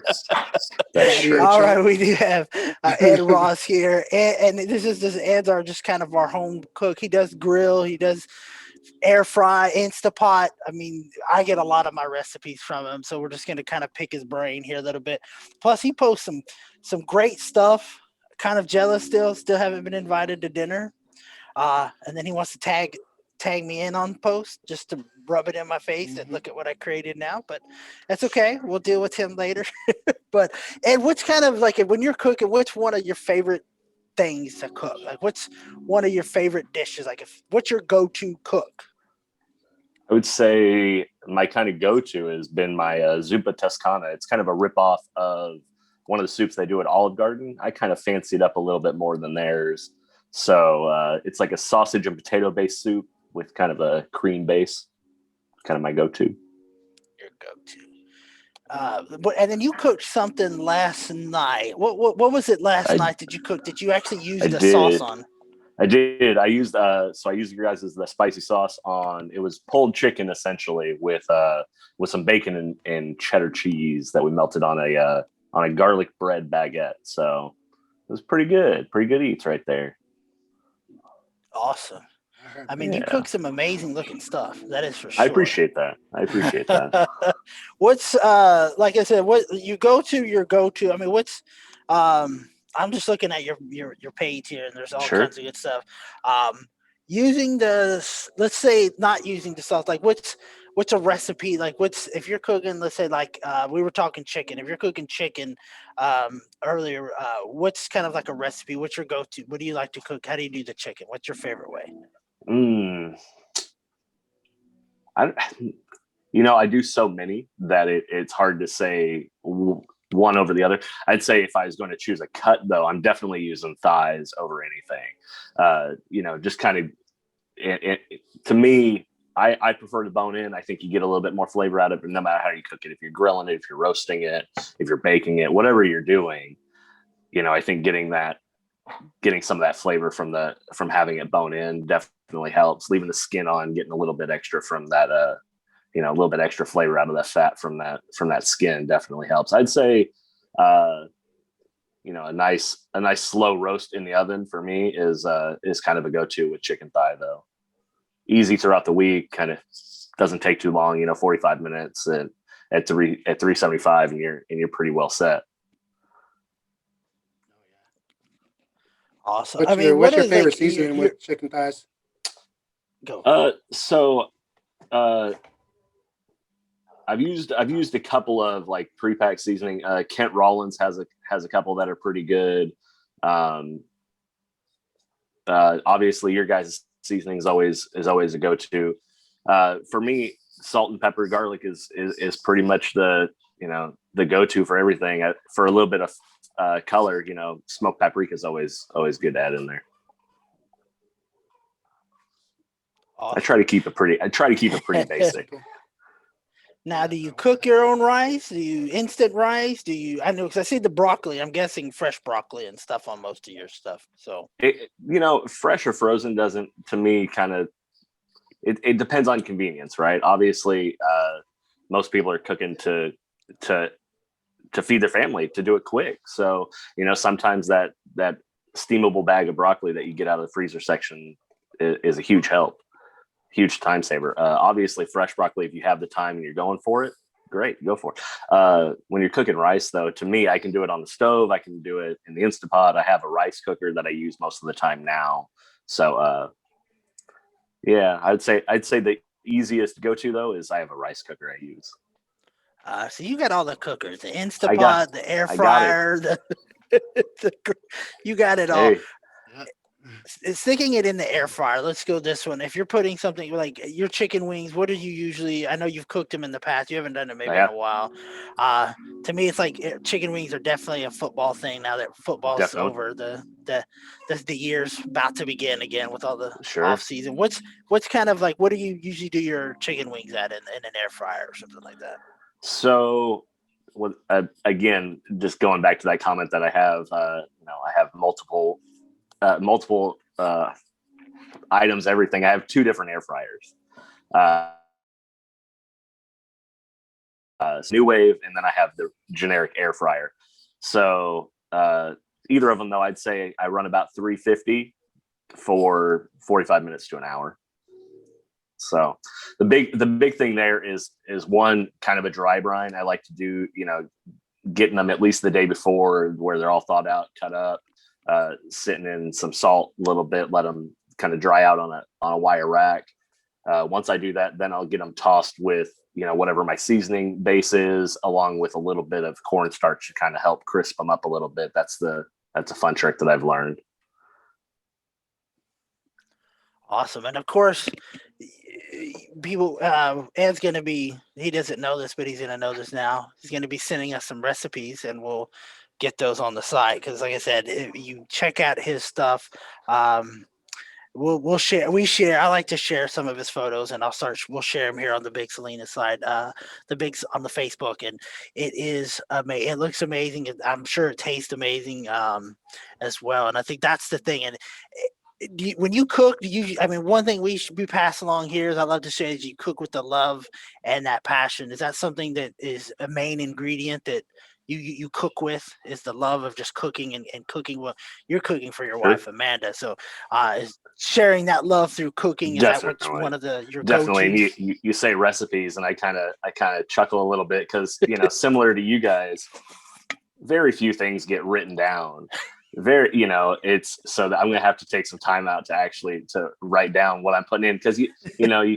That's true. All right, we do have Ed Ross here, and Ed's our just kind of our home cook. He does grill, he does air fry, Instapot. I mean, I get a lot of my recipes from him, so we're just going to kind of pick his brain here a little bit. Plus, he posts some great stuff. Kind of jealous still haven't been invited to dinner. And then he wants to tag me in on post just to rub it in my face and look at what I created now, but that's okay. We'll deal with him later. But Ed, what's kind of like when you're cooking, which one of your favorite things to cook? Like, what's one of your favorite dishes? Like, what's your go-to cook? I would say my kind of go-to has been my zuppa toscana. It's kind of a ripoff of one of the soups they do at Olive Garden. I kind of fancy it up a little bit more than theirs. So it's like a sausage and potato based soup with kind of a cream base. Kind of my go-to. Your go-to. And then you cooked something last night. What was it last night? Did you cook? Did you actually use the sauce on? I did. I used your guys' the spicy sauce on. It was pulled chicken essentially with some bacon and cheddar cheese that we melted on a garlic bread baguette. So it was pretty good. Pretty good eats right there. Awesome. I mean, you cook some amazing looking stuff. That is for sure. I appreciate that. What's like I said, what your go-to? I mean, what's I'm just looking at your page here, and there's all kinds of good stuff. Using let's say not using the sauce, like what's a recipe? Like if you're cooking, let's say like we were talking chicken. If you're cooking chicken earlier, what's kind of like a recipe? What's your go-to? What do you like to cook? How do you do the chicken? What's your favorite way? I do so many that it's hard to say one over the other. I'd say if I was going to choose a cut, though, I'm definitely using thighs over anything. Just kind of to me, I prefer to bone in. I think you get a little bit more flavor out of it no matter how you cook it. If you're grilling it, if you're roasting it, if you're baking it, whatever you're doing, I think getting some of that flavor from having it bone in definitely helps. Leaving the skin on, getting a little bit extra from that, a little bit extra flavor out of that fat from that skin definitely helps. I'd say, a nice slow roast in the oven for me is kind of a go-to with chicken thigh, though. Easy throughout the week, kind of doesn't take too long, 45 minutes at 375 and you're pretty well set. Awesome. What's your favorite seasoning with chicken thighs? Go. I've used a couple of like pre-packed seasoning. Kent Rollins has a couple that are pretty good. Obviously your guys' seasoning is always a go-to. For me, salt and pepper, garlic is pretty much the go-to for everything. For a little bit of color, smoked paprika is always good to add in there. Awesome. I try to keep it pretty basic. Now, do you cook your own rice? Do you instant rice? I know, because I see the broccoli. I'm guessing fresh broccoli and stuff on most of your stuff. So, fresh or frozen doesn't, to me, kind of, it depends on convenience, right? Obviously, most people are cooking to feed their family, to do it quick. So, sometimes that steamable bag of broccoli that you get out of the freezer section is a huge help. Huge time saver. Obviously, fresh broccoli, if you have the time and you're going for it, great, go for it. When you're cooking rice, though, to me, I can do it on the stove. I can do it in the Instant Pot. I have a rice cooker that I use most of the time now. So, I'd say the easiest go-to, though, is I have a rice cooker I use. So you got all the cookers, the Instant Pot, the air fryer, you got it all. Hey. Sticking it in the air fryer. Let's go this one. If you're putting something like your chicken wings, what do you usually? I know you've cooked them in the past. You haven't done it maybe in a while. To me, it's like chicken wings are definitely a football thing now that football's over. The year's about to begin again with all the off season. What's kind of like? What do you usually do your chicken wings at in an air fryer or something like that? So, again, just going back to that comment that I have, I have multiple items, everything. I have 2 different air fryers, New Wave, and then I have the generic air fryer. So either of them, though, I'd say I run about 350 for 45 minutes to an hour. So the big thing there is one, kind of a dry brine. I like to do, getting them at least the day before, where they're all thawed out, cut up. Sitting in some salt a little bit, let them kind of dry out on a wire rack. Once I do that, then I'll get them tossed with, whatever my seasoning base is, along with a little bit of cornstarch to kind of help crisp them up a little bit. That's a fun trick that I've learned. Awesome. And of course, people, Ed's going to be, he doesn't know this, but he's going to know this now. He's going to be sending us some recipes and we'll get those on the site. Cause like I said, if you check out his stuff, we share, I like to share some of his photos and we'll share them here on the Big Salinas side, on the Facebook, and it is amazing. It looks amazing. I'm sure it tastes amazing, as well. And I think that's the thing. And when you cook, one thing we should be passed along here is I love to say is you cook with the love and that passion. Is that something that is a main ingredient that you cook with, is the love of just cooking and cooking what you're cooking for your wife, Amanda? So is sharing that love through cooking, is that what's one of your definitely go-tos? you say recipes and I kind of chuckle a little bit because similar to you guys, very few things get written down. It's so that I'm gonna have to take some time out to write down what I'm putting in, because you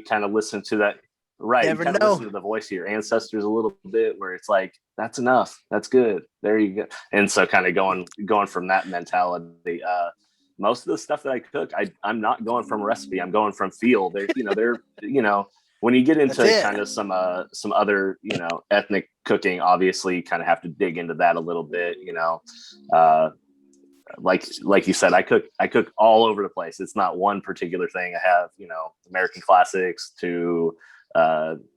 kind of listen to that, right? Never you kind of listen to the voice of your ancestors a little bit, where it's like, that's enough, that's good, there you go. And so kind of going from that mentality. Most of the stuff that I cook, I'm not going from a recipe, I'm going from feel. They're when you get into kind of some other ethnic cooking, obviously you kind of have to dig into that a little bit. Like you said, I cook all over the place. It's not one particular thing. I have, American classics to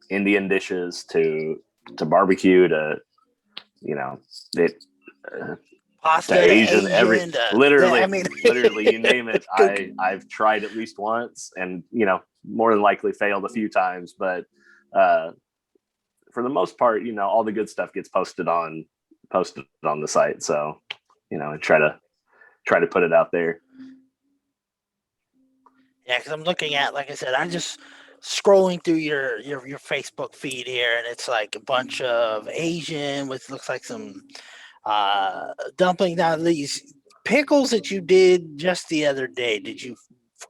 Indian dishes to barbecue to, Pasta, to Asian, literally, literally, you name it. I've tried at least once, and more than likely failed a few times. But for the most part, all the good stuff gets posted on the site. So I try to put it out there. Yeah, because I'm looking at, like I said, I'm just scrolling through your Facebook feed here, and it's like a bunch of Asian with looks like some dumpling. Now these pickles that you did just the other day, did you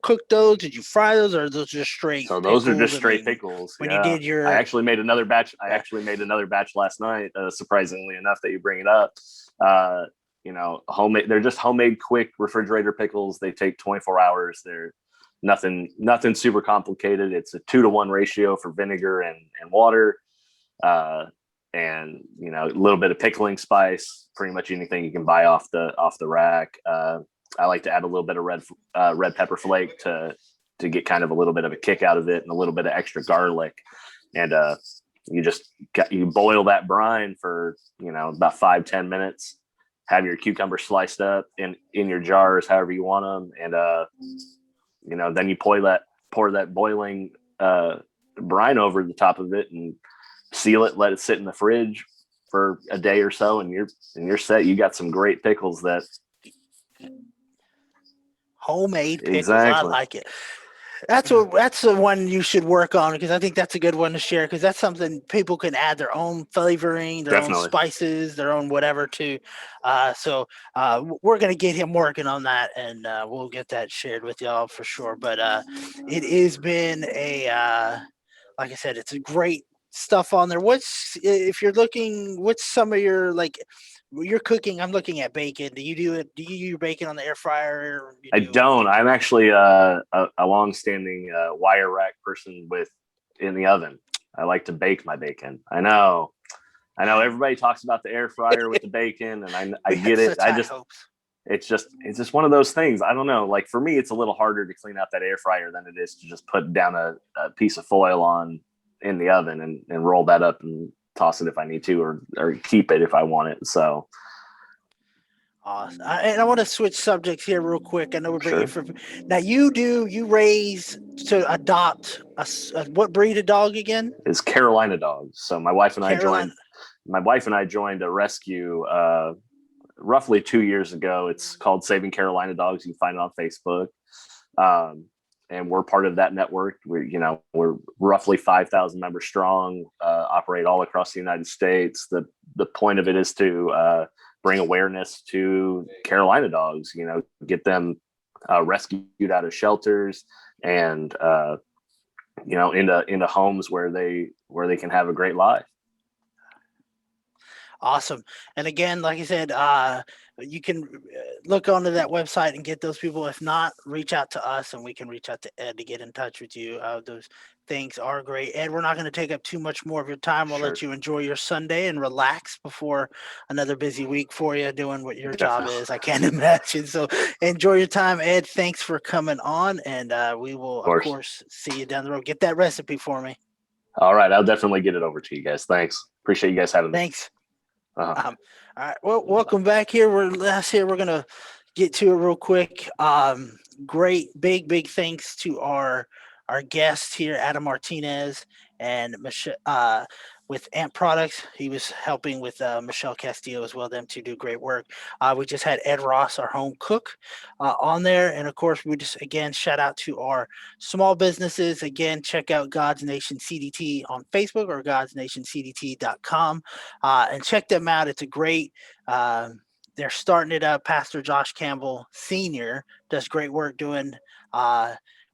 cook those? Did you fry those, or are those just straight? So those are just straight pickles. When you did your, I actually made another batch. I actually made another batch last night. Surprisingly enough, that you bring it up. Homemade. They're just homemade, quick refrigerator pickles. They take 24 hours. They're nothing super complicated. It's a 2-to-1 ratio for vinegar and water, and a little bit of pickling spice. Pretty much anything you can buy off the rack. I like to add a little bit of red pepper flake to get kind of a little bit of a kick out of it, and a little bit of extra garlic. And you boil that brine for about 5-10 minutes. Have your cucumber sliced up in your jars, however you want them, and then you pour that boiling brine over the top of it and seal it. Let it sit in the fridge for a day or so, and you're set. You got some great pickles. That homemade pickles. Exactly. I like it. That's the one you should work on, because I think that's a good one to share, because that's something people can add their own flavoring, their own spices, their own whatever to. So we're gonna get him working on that, and we'll get that shared with y'all for sure. But it has been like I said, it's a great stuff on there. What's some of your you're cooking? I'm looking at bacon. Do you do your bacon on the air fryer? I don't. I'm actually a long-standing wire rack person in the oven. I like to bake my bacon. I know everybody talks about the air fryer with the bacon, and I get it. It's just one of those things. I don't know. Like for me, it's a little harder to clean out that air fryer than it is to just put down a piece of foil on in the oven and roll that up and toss it if I need to, or keep it if I want it. So awesome. And I want to switch subjects here real quick. I know we're bringing now. You raise to adopt what breed of dog again? It's Carolina dogs. So my wife and I joined a rescue roughly 2 years ago. It's called Saving Carolina Dogs. You can find it on Facebook. And we're part of that network. We're roughly 5,000 members strong, operate all across the United States. The point of it is to bring awareness to Carolina dogs, get them rescued out of shelters and, into homes where they can have a great life. Awesome. And again, like I said, you can look onto that website and get those people. If not, reach out to us and we can reach out to Ed to get in touch with you. Those things are great. Ed, we're not going to take up too much more of your time. We'll let you enjoy your Sunday and relax before another busy week for you doing what your job is. I can't imagine. So enjoy your time, Ed. Thanks for coming on, and we will, of course, see you down the road. Get that recipe for me. All right. I'll definitely get it over to you guys. Thanks. Appreciate you guys having me. Thanks. All right. Well, welcome back here. We're going to get to it real quick. Great, big thanks to our guest here, Adam Martinez and Michelle with Amp Products. He was helping with Michelle Castillo as well. Them two do great work. We just had Ed Ross, our home cook, on there. And of course, we just, again, shout out to our small businesses. Again, check out God's Nation CDT on Facebook or godsnationcdt.com and check them out. It's a great, they're starting it up. Pastor Josh Campbell Sr. does great work doing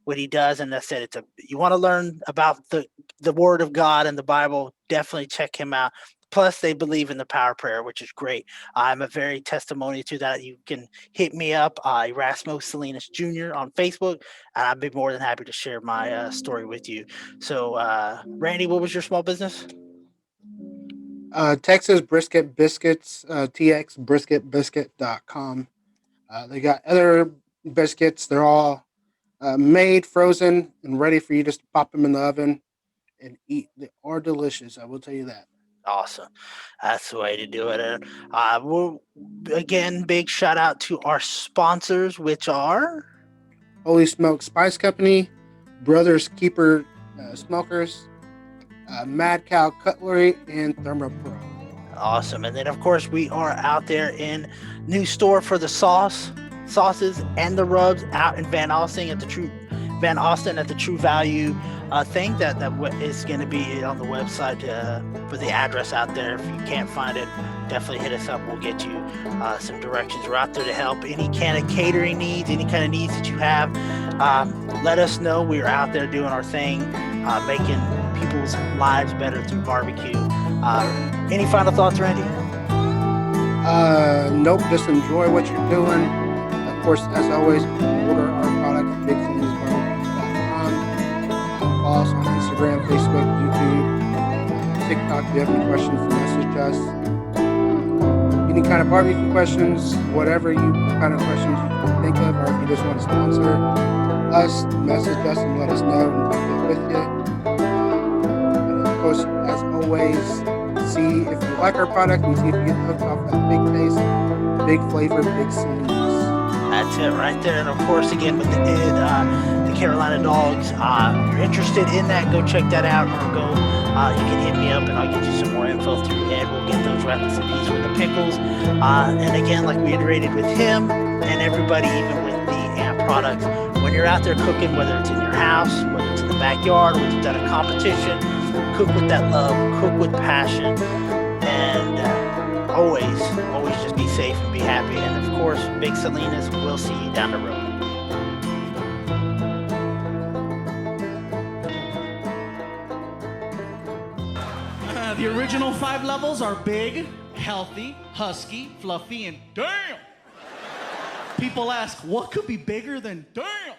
what he does. And I said, you want to learn about the word of God and the Bible, definitely check him out. Plus they believe in the power of prayer, which is great. I'm a very testimony to that. You can hit me up, Erasmo Salinas Jr. on Facebook, and I'd be more than happy to share my story with you. So Randy, what was your small business? Texas Brisket Biscuits, txbrisketbiscuit.com. They got other biscuits. They're all made, frozen, and ready for you just to pop them in the oven and eat. They are delicious. I will tell you that. Awesome. That's the way to do it. And we'll, again, big shout out to our sponsors, which are Holy Smoke Spice Company, Brothers Keeper Smokers, Mad Cow Cutlery, and ThermoPro. Awesome. And then, of course, we are out there in new store for the sauces and the rubs out in Van Austin at the True Value thing that is going to be on the website for the address out there. If you can't find it, definitely hit us up. We'll get you some directions. We're out there to help any kind of catering needs, any kind of needs that you have. Let us know. We're out there doing our thing, making people's lives better through barbecue. Any final thoughts, Randy? Nope. Just enjoy what you're doing. Of course, as always, order our product at BigSalinsBarbecue.com. Follow us on Instagram, Facebook, YouTube, TikTok. If you have any questions, message us. Any kind of barbecue questions, whatever kind of questions you can think of, or if you just want to sponsor us, message us and let us know, and we'll get with you. And of course, as always, see if you like our product and see if you get hooked off that big taste, big flavor, big Salinas. That's it right there. And of course, again, with the Carolina Dogs, if you're interested in that, go check that out, or go, you can hit me up and I'll get you some more info through Ed. We'll get those recipes with the pickles. And again, like we iterated with him and everybody, even with the Amp products, when you're out there cooking, whether it's in your house, whether it's in the backyard, whether it's at a competition, cook with that love, cook with passion, and always just be safe and be happy. And of course, Big Salinas, we'll see you down the road. The original 5 levels are big, healthy, husky, fluffy, and damn. People ask, what could be bigger than damn?